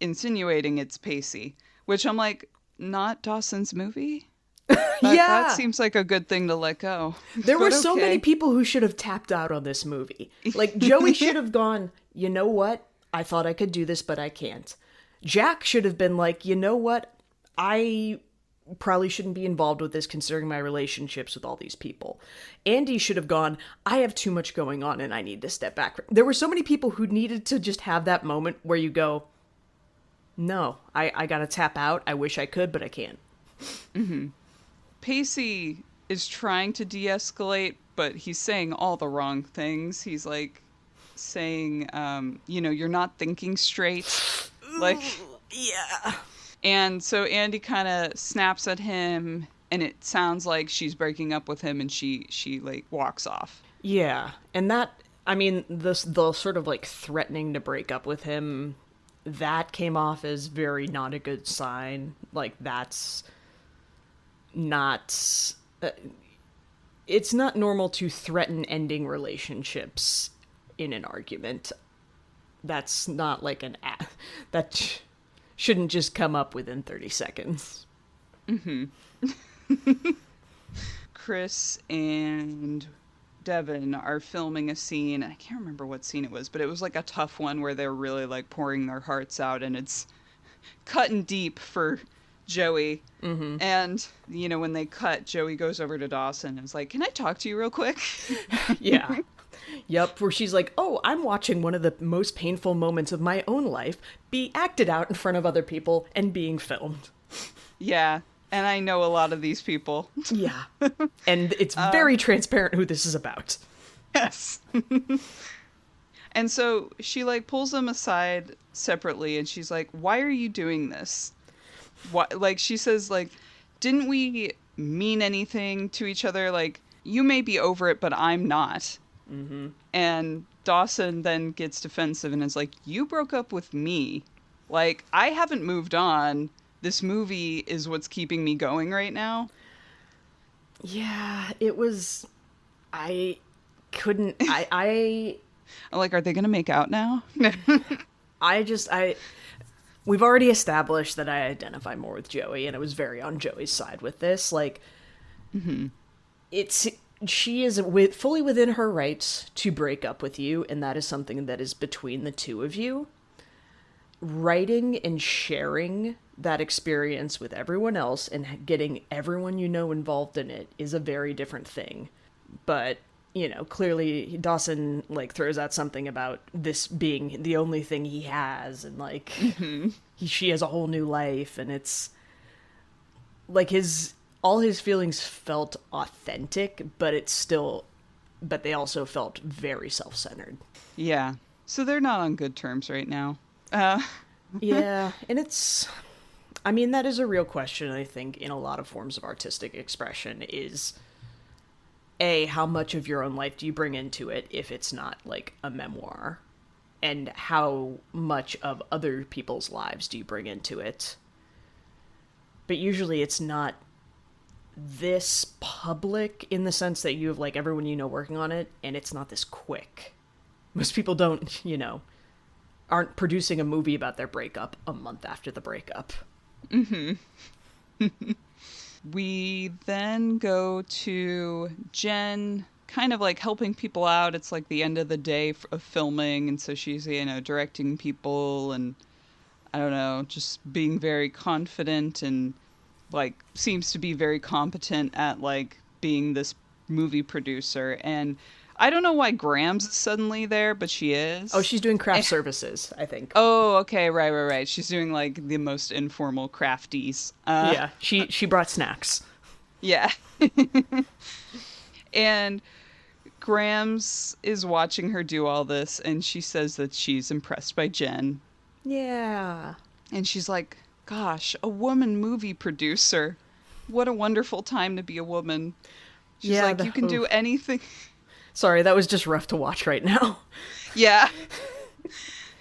insinuating it's Pacey, which I'm like, not Dawson's movie? That Yeah, seems like a good thing to let go. there were But so many okay. people who should have tapped out on this movie. Like Joey should have gone, you know what? I thought I could do this, but I can't. Jack should have been like, you know what? I probably shouldn't be involved with this considering my relationships with all these people. Andie should have gone, I have too much going on and I need to step back. There were so many people who needed to just have that moment where you go, no, I gotta tap out. I wish I could, but I can't. Pacey is trying to de-escalate, but he's saying all the wrong things. He's like saying, you're not thinking straight. Like, Yeah. and so Andie kind of snaps at him, and it sounds like she's breaking up with him, and she like walks off. Yeah, and the sort of like threatening to break up with him, that came off as very not a good sign. Like that's not. It's not normal to threaten ending relationships in an argument. That's not like that shouldn't just come up within 30 seconds. Chris and Devon are filming a scene. I can't remember what scene it was, but it was like a tough one where they're really like pouring their hearts out, and it's cutting deep for Joey. And when they cut, Joey goes over to Dawson and is like, can I talk to you real quick? Yeah. Yep, where she's like, oh, I'm watching one of the most painful moments of my own life be acted out in front of other people and being filmed. Yeah, and I know a lot of these people. Yeah. And it's very transparent who this is about. Yes. And so she like pulls them aside separately, and she's like, why are you doing this? What, like, she says, like, didn't we mean anything to each other? Like, you may be over it, but I'm not. And Dawson then gets defensive and is like, you broke up with me. Like, I haven't moved on. This movie is what's keeping me going right now. Yeah, it was. I couldn't. I'm like, are they going to make out now? We've already established that I identify more with Joey, and it was very on Joey's side with this. Like, she is fully within her rights to break up with you, and that is something that is between the two of you. Writing and sharing that experience with everyone else and getting everyone you know involved in it is a very different thing. But, clearly Dawson, like, throws out something about this being the only thing he has, and, like, she has a whole new life, and it's, like, all his feelings felt authentic, but they also felt very self-centered. Yeah. So they're not on good terms right now. Yeah, and that is a real question, I think, in a lot of forms of artistic expression is, A, how much of your own life do you bring into it if it's not, like, a memoir? And how much of other people's lives do you bring into it? But usually it's not this public in the sense that you have, like, everyone you know working on it, and it's not this quick. Most people don't, aren't producing a movie about their breakup a month after the breakup. We then go to Jen kind of like helping people out. It's like the end of the day of filming, and so she's, directing people, and I don't know, just being very confident and like seems to be very competent at like being this movie producer. And I don't know why Graham's suddenly there, but she is. Oh, she's doing craft services, I think. Oh, okay, right. She's doing like the most informal crafties. Yeah, she brought snacks. Yeah. And Graham's is watching her do all this, and she says that she's impressed by Jen. Yeah. And she's like, gosh, a woman movie producer. What a wonderful time to be a woman. She's Yeah, like, you can do anything. Sorry, that was just rough to watch right now. Yeah.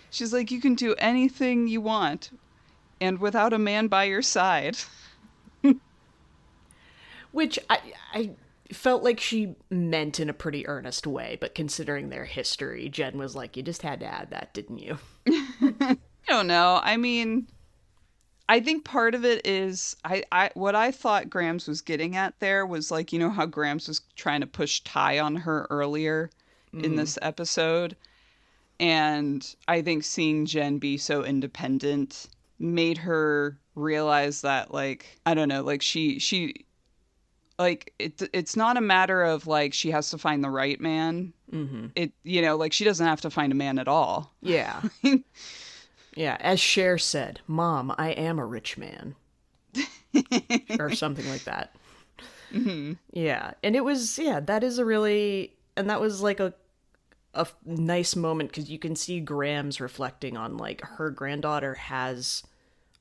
She's like, you can do anything you want. And without a man by your side. Which I felt like she meant in a pretty earnest way, but considering their history, Jen was like, you just had to add that, didn't you? I don't know. I mean, I think part of it is what I thought Grams was getting at there was like, you know how Grams was trying to push Ty on her earlier in this episode. And I think seeing Jen be so independent made her realize that, like, I don't know, like she like it's not a matter of like she has to find the right man. It, you know, like she doesn't have to find a man at all. Yeah. Yeah, as Cher said, Mom, I am a rich man. Or something like that. Yeah, and it was, that is a really, and that was like a nice moment because you can see Graham's reflecting on like her granddaughter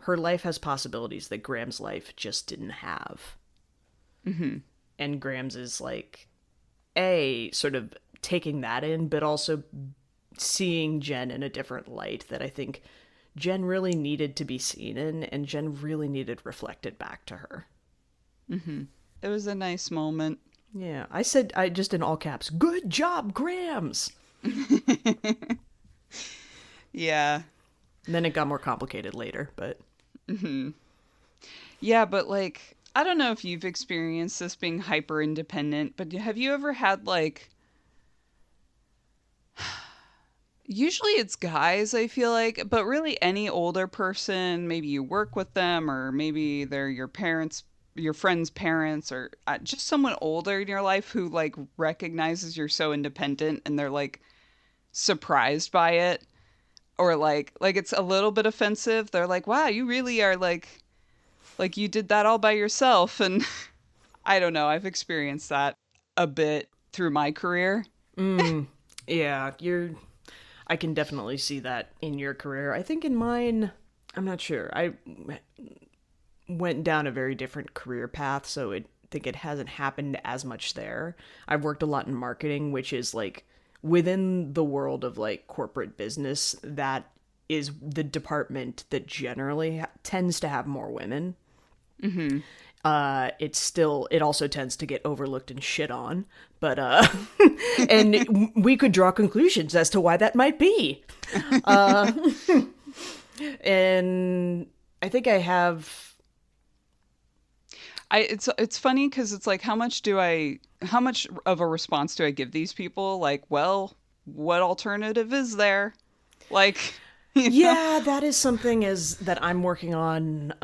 her life has possibilities that Graham's life just didn't have. And Graham's is like, sort of taking that in, but also seeing Jen in a different light that I think Jen really needed to be seen in, and Jen really needed reflected back to her. It was a nice moment. Yeah, I said, I just in all caps, good job, Grams! Yeah. And then it got more complicated later, but... Yeah, but like, I don't know if you've experienced this being hyper independent, but have you ever had like, usually it's guys, I feel like, but really any older person, maybe you work with them, or maybe they're your parents, your friend's parents, or just someone older in your life who like recognizes you're so independent and they're like surprised by it, or like it's a little bit offensive. They're like, wow, you really are like you did that all by yourself. And I don't know, I've experienced that a bit through my career. Yeah, I can definitely see that in your career. I think in mine, I'm not sure. I went down a very different career path, so I think it hasn't happened as much there. I've worked a lot in marketing, which is like within the world of like corporate business, that is the department that generally tends to have more women. It also tends to get overlooked and shit on, but and we could draw conclusions as to why that might be. And I think I have. It's funny because it's like, how much of a response do I give these people? Like, well, what alternative is there? Like, yeah, that is something that I'm working on.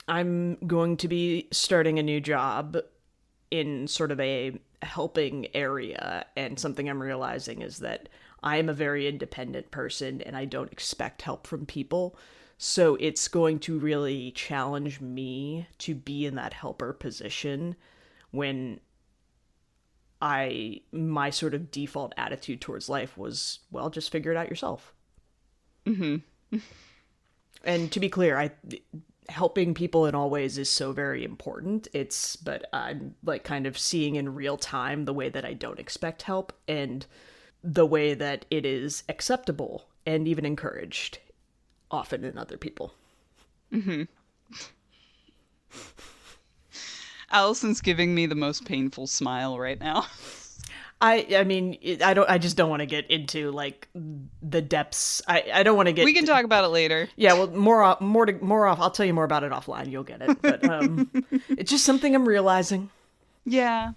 I'm going to be starting a new job in sort of a helping area, and something I'm realizing is that I am a very independent person and I don't expect help from people. So it's going to really challenge me to be in that helper position when my sort of default attitude towards life was, well, just figure it out yourself. And to be clear, helping people in all ways is so very important. But I'm like kind of seeing in real time the way that I don't expect help and the way that it is acceptable and even encouraged often in other people. Allison's giving me the most painful smile right now. I mean, I just don't want to get into like the depths. I don't want to get. We can talk about it later. Yeah, well, more off. I'll tell you more about it offline. You'll get it. But it's just something I'm realizing. Yeah.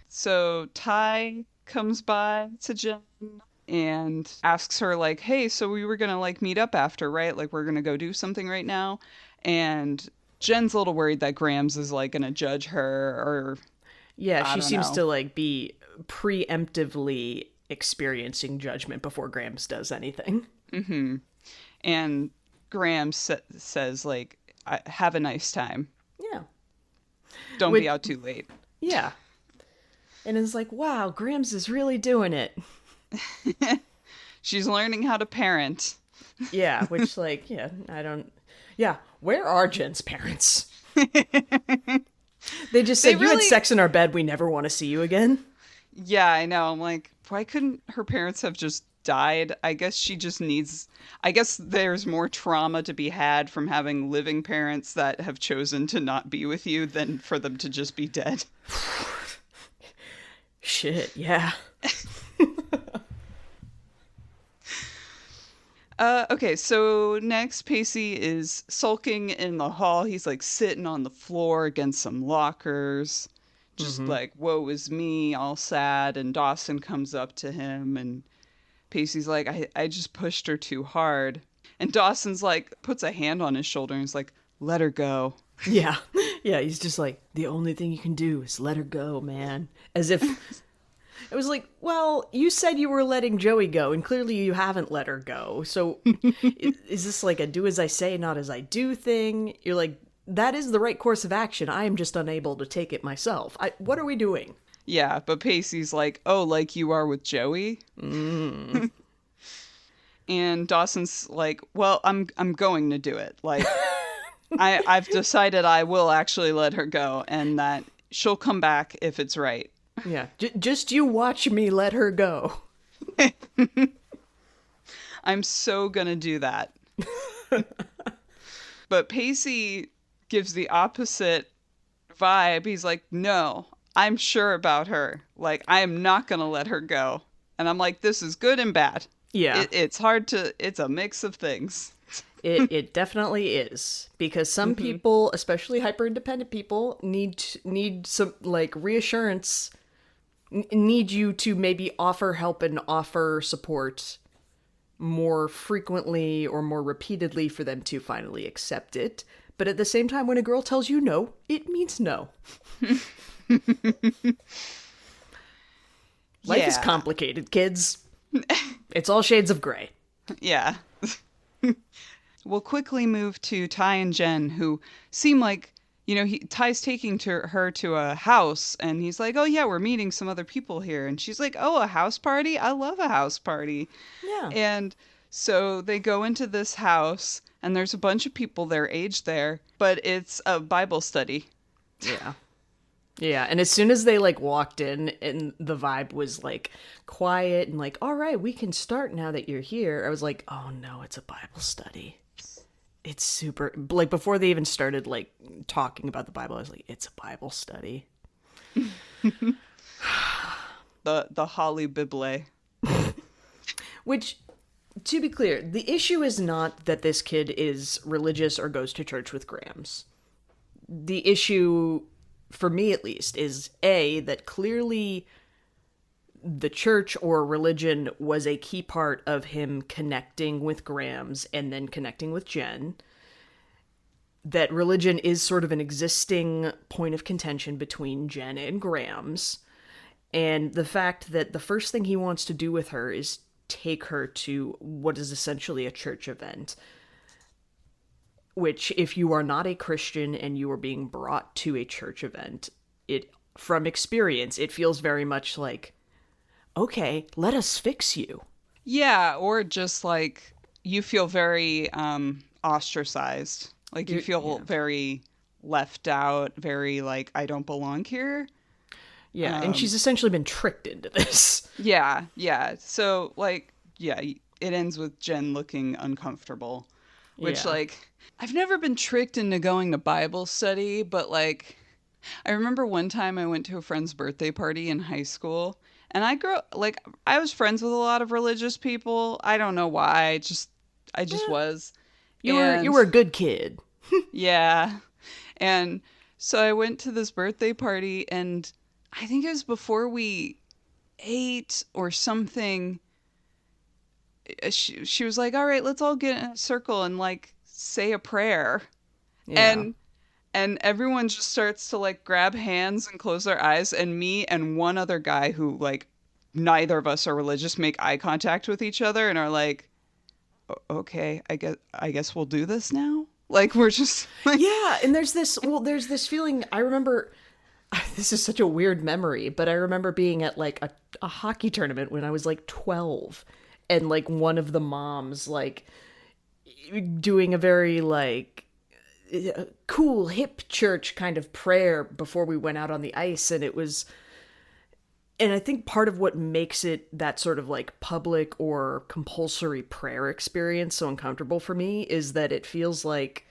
So Ty comes by to Jen and asks her like, "Hey, so we were gonna like meet up after, right? Like we're gonna go do something right now." And Jen's a little worried that Grams is like gonna judge her, or yeah, she seems to like be preemptively experiencing judgment before Grams does anything. And Grams says like, "Have a nice time. Yeah. Don't be out too late." Yeah. And it's like, wow, Grams is really doing it. She's learning how to parent. Yeah, which, like, yeah, I don't. Yeah, where are Jen's parents? They just They said, you had really, sex in our bed, we never want to see you again. yeah, I know. I'm like, why couldn't her parents have just died? I guess there's more trauma to be had from having living parents that have chosen to not be with you than for them to just be dead. Shit, yeah. Okay, so next Pacey is sulking in the hall. He's like sitting on the floor against some lockers, just like, woe is me, all sad. And Dawson comes up to him, and Pacey's like, I just pushed her too hard. And Dawson's like, puts a hand on his shoulder and he's like, let her go. Yeah. Yeah, he's just like, the only thing you can do is let her go, man. As if it was like, well, you said you were letting Joey go, and clearly you haven't let her go. So is this like a do as I say, not as I do thing? You're like, that is the right course of action. I am just unable to take it myself. What are we doing? Yeah, but Pacey's like, oh, like you are with Joey? And Dawson's like, well, I'm going to do it. Like, I've decided I will actually let her go and that she'll come back if it's right. Yeah, just you watch me let her go. I'm so gonna do that. But Pacey gives the opposite vibe. He's like, no, I'm sure about her. Like, I am not gonna let her go. And I'm like, this is good and bad. Yeah. It's a mix of things. It definitely is, because some people, especially hyper independent people, need some like reassurance, need you to maybe offer help and offer support more frequently or more repeatedly for them to finally accept it. But at the same time, when a girl tells you no, it means no. Life is complicated, kids. It's all shades of gray. Yeah. We'll quickly move to Ty and Jen, who seem like, Ty's taking her to a house, and he's like, oh, yeah, we're meeting some other people here. And she's like, oh, a house party? I love a house party. Yeah. And so they go into this house, and there's a bunch of people their age there, but it's a Bible study. Yeah. Yeah, and as soon as they like walked in and the vibe was like quiet and like, all right, we can start now that you're here, I was like, oh no, it's a Bible study. It's super, like, before they even started like talking about the Bible, I was like, it's a Bible study. The Holly Bible. Which, to be clear, the issue is not that this kid is religious or goes to church with Grams. The issue, for me at least, is A, that clearly the church or religion was a key part of him connecting with Grams and then connecting with Jen. That religion is sort of an existing point of contention between Jen and Grams. And the fact that the first thing he wants to do with her is take her to what is essentially a church event. Which, if you are not a Christian and you are being brought to a church event, from experience, it feels very much like, okay, let us fix you. Yeah, or just like you feel very ostracized. Like you feel very left out, very like, I don't belong here. Yeah, and she's essentially been tricked into this. Yeah. So like, yeah, it ends with Jen looking uncomfortable, which like, I've never been tricked into going to Bible study, but like, I remember one time I went to a friend's birthday party in high school. And I was friends with a lot of religious people. I don't know why. I just was. You were a good kid. Yeah. And so I went to this birthday party, and I think it was before we ate or something. She was like, all right, let's all get in a circle and like say a prayer. Yeah. And everyone just starts to like grab hands and close their eyes, and me and one other guy who like neither of us are religious make eye contact with each other and are like, okay, I guess we'll do this now. Like we're just like... Yeah, and there's this feeling. I remember, this is such a weird memory, but I remember being at like a hockey tournament when I was like 12, and like one of the moms like doing a very like cool hip church kind of prayer before we went out on the ice, and it was, and I think part of what makes it that sort of like public or compulsory prayer experience so uncomfortable for me is that it feels like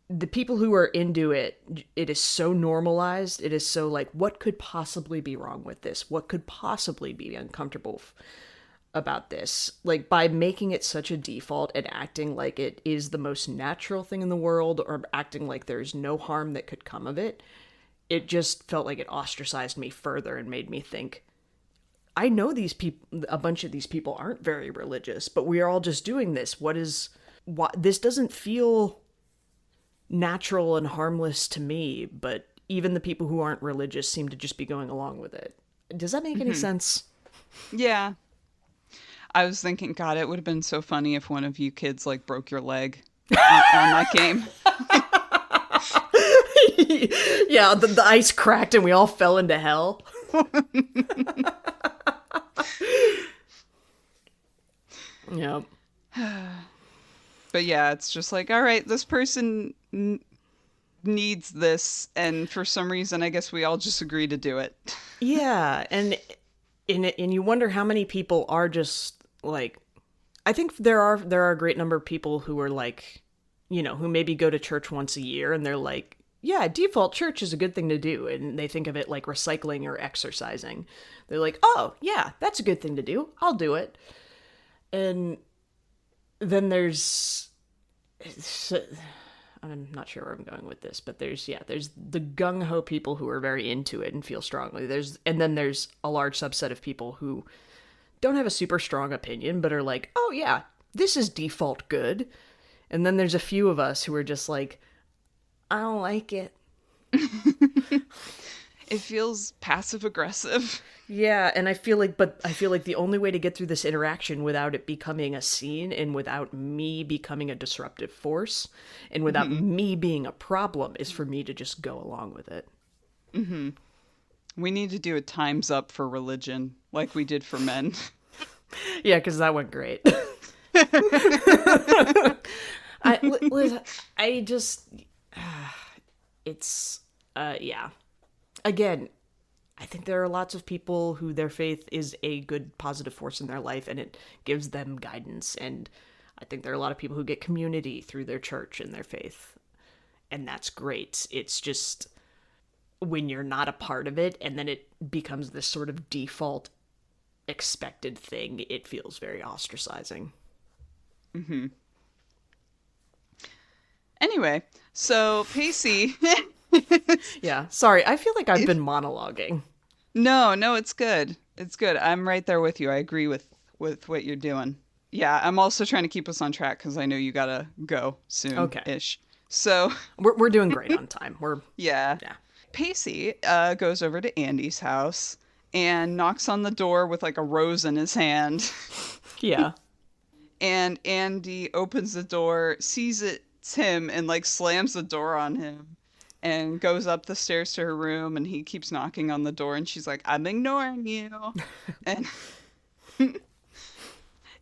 the people who are into it, it is so normalized. It is so like, what could possibly be wrong with this? What could possibly be uncomfortable about this? Like, by making it such a default and acting like it is the most natural thing in the world, or acting like there's no harm that could come of it, it just felt like it ostracized me further and made me think, I know these people, a bunch of these people aren't very religious, but we are all just doing this. This doesn't feel natural and harmless to me, but even the people who aren't religious seem to just be going along with it. Does that make any sense? Yeah. I was thinking, God, it would have been so funny if one of you kids like broke your leg on that game. Yeah, the ice cracked and we all fell into hell. Yep. But yeah, it's just like, all right, this person needs this, and for some reason, I guess we all just agree to do it. Yeah, and you wonder how many people are just like, I think there are a great number of people who are like, you know, who maybe go to church once a year and they're like, yeah, default church is a good thing to do, and they think of it like recycling or exercising. They're like, oh yeah, that's a good thing to do, I'll do it. And then there's, I'm not sure where I'm going with this, but there's the gung-ho people who are very into it and feel strongly. And then there's a large subset of people who don't have a super strong opinion, but are like, oh yeah, this is default good. And then there's a few of us who are just like, I don't like it. It feels passive aggressive. Yeah, and I feel like the only way to get through this interaction without it becoming a scene, and without me becoming a disruptive force, and without me being a problem, is for me to just go along with it. Mm-hmm. We need to do a time's up for religion, like we did for men. Yeah, because that went great. Yeah. Again, I think there are lots of people who their faith is a good positive force in their life and it gives them guidance. And I think there are a lot of people who get community through their church and their faith. And that's great. It's just when you're not a part of it and then it becomes this sort of default expected thing, it feels very ostracizing. Mm-hmm. Anyway, so Pacey... Yeah, sorry, I feel like I've been monologuing. No, it's good. It's good. I'm right there with you. I agree with what you're doing. Yeah, I'm also trying to keep us on track because I know you gotta go soon-ish. Okay. So... We're doing great on time. Yeah. Pacey goes over to Andie's house and knocks on the door with like a rose in his hand. Yeah. And Andie opens the door, sees it's him, and like slams the door on him. And goes up the stairs to her room, and he keeps knocking on the door, and she's like, I'm ignoring you. and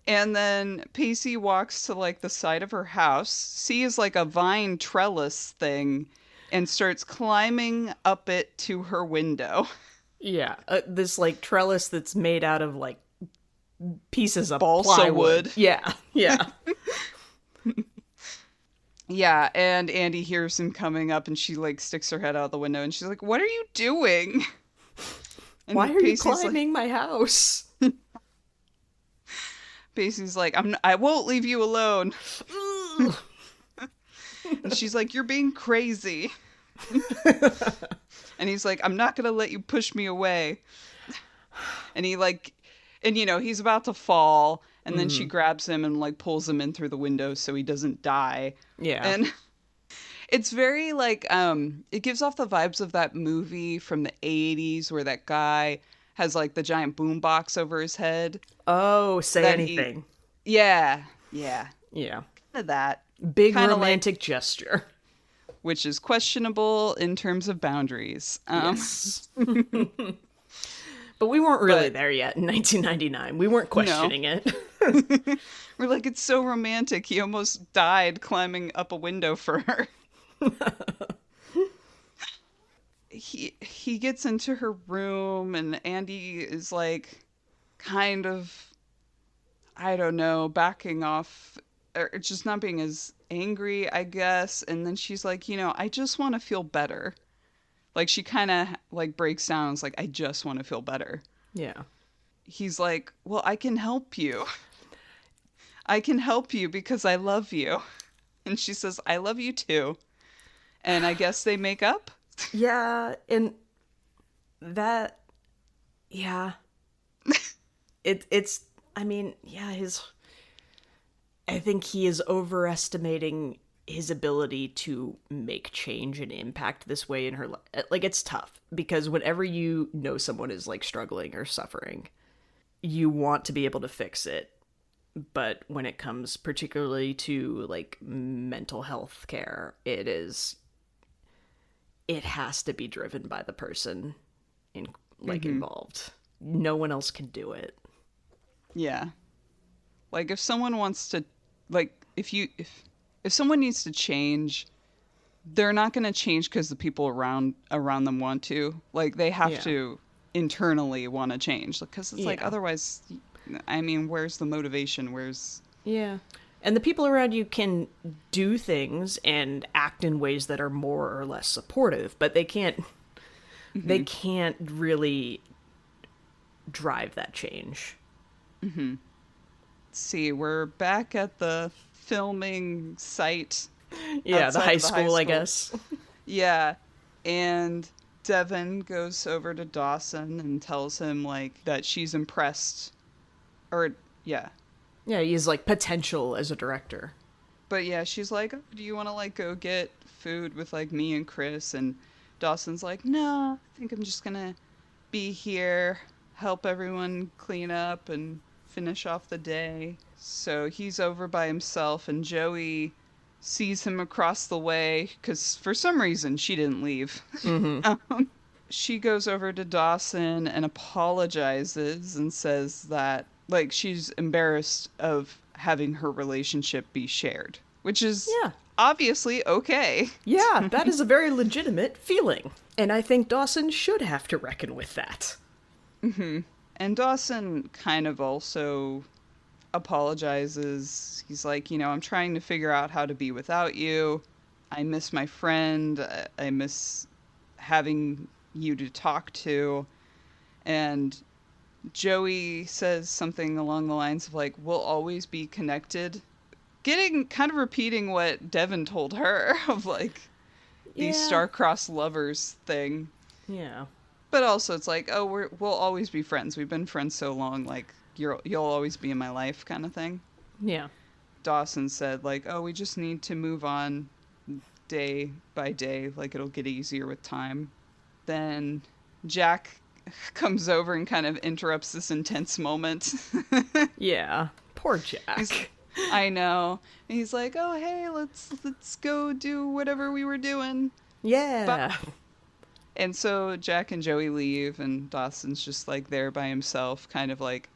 and then Pacey walks to like the side of her house, sees like a vine trellis thing, and starts climbing up it to her window. Yeah, this like trellis that's made out of like pieces of balsa plywood. wood. Yeah. Yeah, and Andie hears him coming up, and she like sticks her head out the window, and she's like, "What are you doing? And why are Pacey's you climbing my house?" Pacey's like, I won't leave you alone. And she's like, "You're being crazy." And he's like, "I'm not gonna let you push me away." And he like, and you know, he's about to fall. And then she grabs him and like pulls him in through the window so he doesn't die. Yeah. And it's very like it gives off the vibes of that movie from the 80s where that guy has like the giant boombox over his head. Oh, Say Anything. Yeah. Yeah. Kind of that. Big romantic gesture. Which is questionable in terms of boundaries. Yes. But we weren't really But- there yet in 1999. We weren't questioning it. We're like, it's so romantic. He almost died climbing up a window for her. He gets into her room, and Andie is like kind of, I don't know, backing off, or just not being as angry, I guess. And then she's like, I just want to feel better. Like, she kind of like breaks down and is like, I just want to feel better. Yeah. He's like, well, I can help you. I can help you because I love you. And she says, I love you too. And I guess they make up. Yeah, and that, yeah. It's, I mean, yeah, I think he is overestimating his ability to make change and impact this way in her life. Like, it's tough, because whenever you know someone is, like, struggling or suffering, you want to be able to fix it. But when it comes particularly to, like, mental health care, it has to be driven by the person involved. No one else can do it. Yeah. Like, if someone wants to, like, if someone needs to change, they're not going to change because the people around them want to. Like, they have to internally want to change, because it's like, otherwise, I mean, where's the motivation? Yeah. And the people around you can do things and act in ways that are more or less supportive, but they can't really drive that change. Let's see, we're back at the filming site. Yeah, the outside high of school, I guess. Yeah. And Devon goes over to Dawson and tells him, like, that she's impressed. Or, yeah. Yeah, he's like potential as a director. But yeah, she's like, oh, do you want to, like, go get food with, like, me and Chris? And Dawson's like, no, I think I'm just gonna be here, help everyone clean up and finish off the day. So he's over by himself, and Joey sees him across the way, because for some reason she didn't leave. She goes over to Dawson and apologizes and says that, like, she's embarrassed of having her relationship be shared, which is obviously okay. Yeah, that is a very legitimate feeling. And I think Dawson should have to reckon with that. And Dawson kind of also apologizes. He's like, I'm trying to figure out how to be without you. I miss my friend. I miss having you to talk to. And Joey says something along the lines of, like, we'll always be connected. Kind of repeating what Devon told her of, like, the star-crossed lovers thing. Yeah. But also it's like, oh, we'll always be friends. We've been friends so long, like, you'll always be in my life kind of thing. Yeah. Dawson said, like, oh, we just need to move on day by day. Like, it'll get easier with time. Then Jack comes over and kind of interrupts this intense moment. Yeah. Poor Jack. I know. And he's like, oh, hey, let's go do whatever we were doing. Yeah. And so Jack and Joey leave, and Dawson's just, like, there by himself, kind of, like,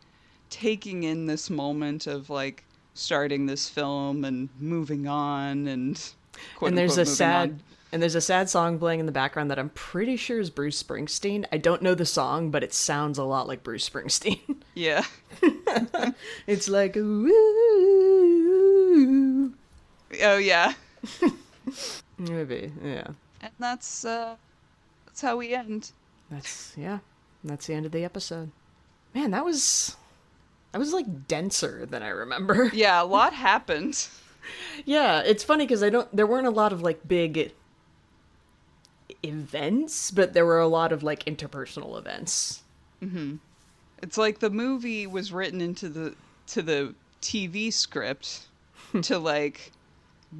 taking in this moment of, like, starting this film and moving on and quote And there's unquote, a sad song playing in the background that I'm pretty sure is Bruce Springsteen. I don't know the song, but it sounds a lot like Bruce Springsteen. Yeah. It's like, ooh. Oh, yeah. Maybe, yeah. And that's how we end. That's the end of the episode. Man, that was like denser than I remember. Yeah, a lot happened. Yeah, it's funny because there weren't a lot of, like, big events, but there were a lot of, like, interpersonal events. It's like the movie was written into the TV script to, like,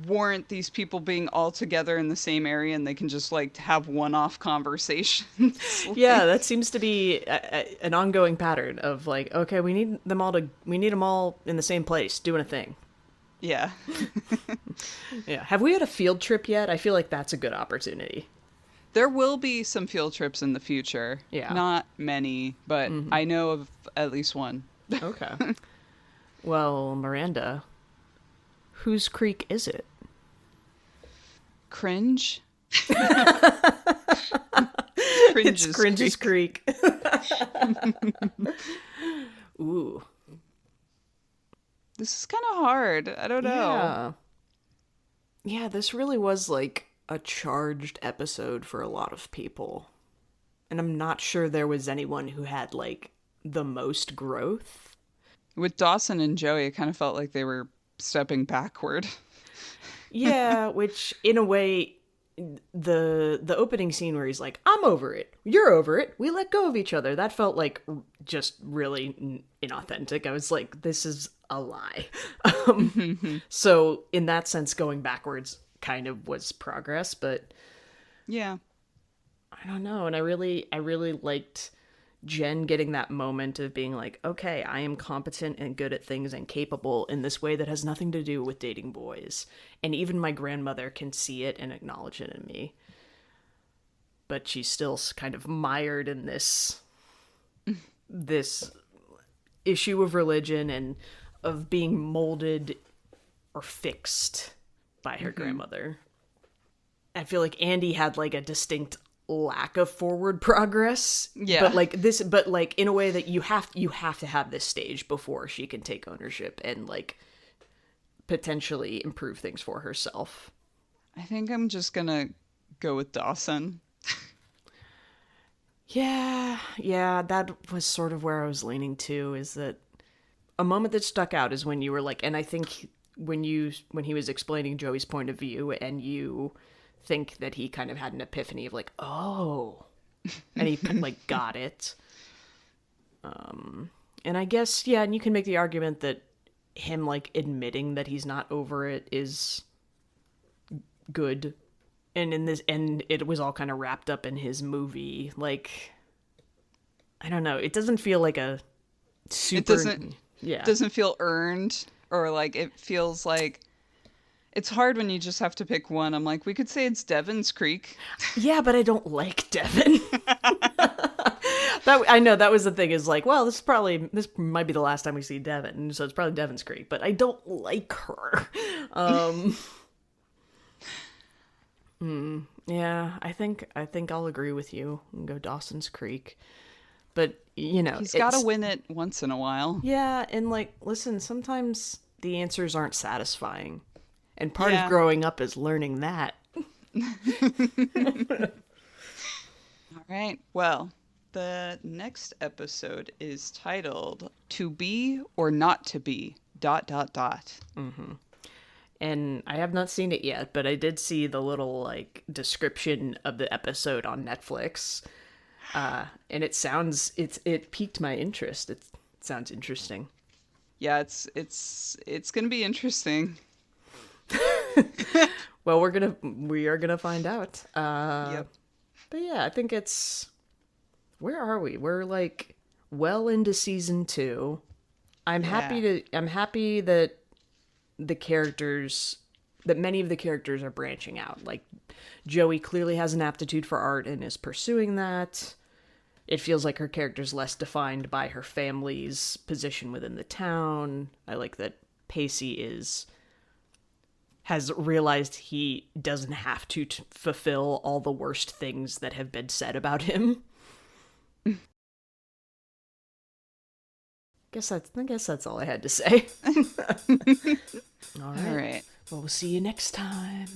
warrant these people being all together in the same area, and they can just, like, have one-off conversations. Yeah, that seems to be an ongoing pattern of, like, okay, we need them all in the same place doing a thing. Yeah. Yeah. Have we had a field trip yet? I feel like that's a good opportunity. There will be some field trips in the future. Yeah. Not many, but I know of at least one. Okay. Well, Miranda, whose creek is it? Cringe? It's Cringe's Creek. Ooh. This is kind of hard. I don't know. Yeah, this really was like a charged episode for a lot of people. And I'm not sure there was anyone who had like the most growth. With Dawson and Joey, it kind of felt like they were stepping backward. Yeah, which in a way, the opening scene where he's like, I'm over it, you're over it, we let go of each other, that felt like just really inauthentic. I was like, this is a lie. So in that sense, going backwards kind of was progress, but Yeah. I don't know. And I really liked Jen getting that moment of being like, okay, I am competent and good at things and capable in this way that has nothing to do with dating boys. And even my grandmother can see it and acknowledge it in me. But she's still kind of mired in this issue of religion and of being molded or fixed by her grandmother. I feel like Andie had like a distinct lack of forward progress. Yeah. But like in a way that you have to have this stage before she can take ownership and like potentially improve things for herself. I think I'm just gonna go with Dawson. Yeah, that was sort of where I was leaning to, is that a moment that stuck out is when you were like, and I think when he was explaining Joey's point of view and you think that he kind of had an epiphany of like, oh, and he like got it. And I guess, yeah, and you can make the argument that him like admitting that he's not over it is good. And it was all kind of wrapped up in his movie. Like, I don't know. It doesn't feel like a super... It doesn't feel earned, or like it feels like it's hard when you just have to pick one. I'm like, we could say it's Devon's Creek. Yeah, but I don't like Devon. I know that was the thing, is like, well, this might be the last time we see Devon, so it's probably Devon's Creek, but I don't like her. Yeah, I think I'll agree with you and go Dawson's Creek. But, you know, He's got to win it once in a while. Yeah, and like, listen, sometimes the answers aren't satisfying. And part of growing up is learning that. All right. Well, the next episode is titled To Be or Not to Be ... And I have not seen it yet, but I did see the little like description of the episode on Netflix. And it piqued my interest. It sounds interesting. Yeah, it's going to be interesting. Well, we are gonna find out. Yep. But yeah, I think where are we? We're like well into season 2. I'm happy that many of the characters are branching out. Like Joey clearly has an aptitude for art and is pursuing that. It feels like her character's less defined by her family's position within the town. I like that Pacey has realized he doesn't have to fulfill all the worst things that have been said about him. I guess that's all I had to say. All right. All right. Well, we'll see you next time.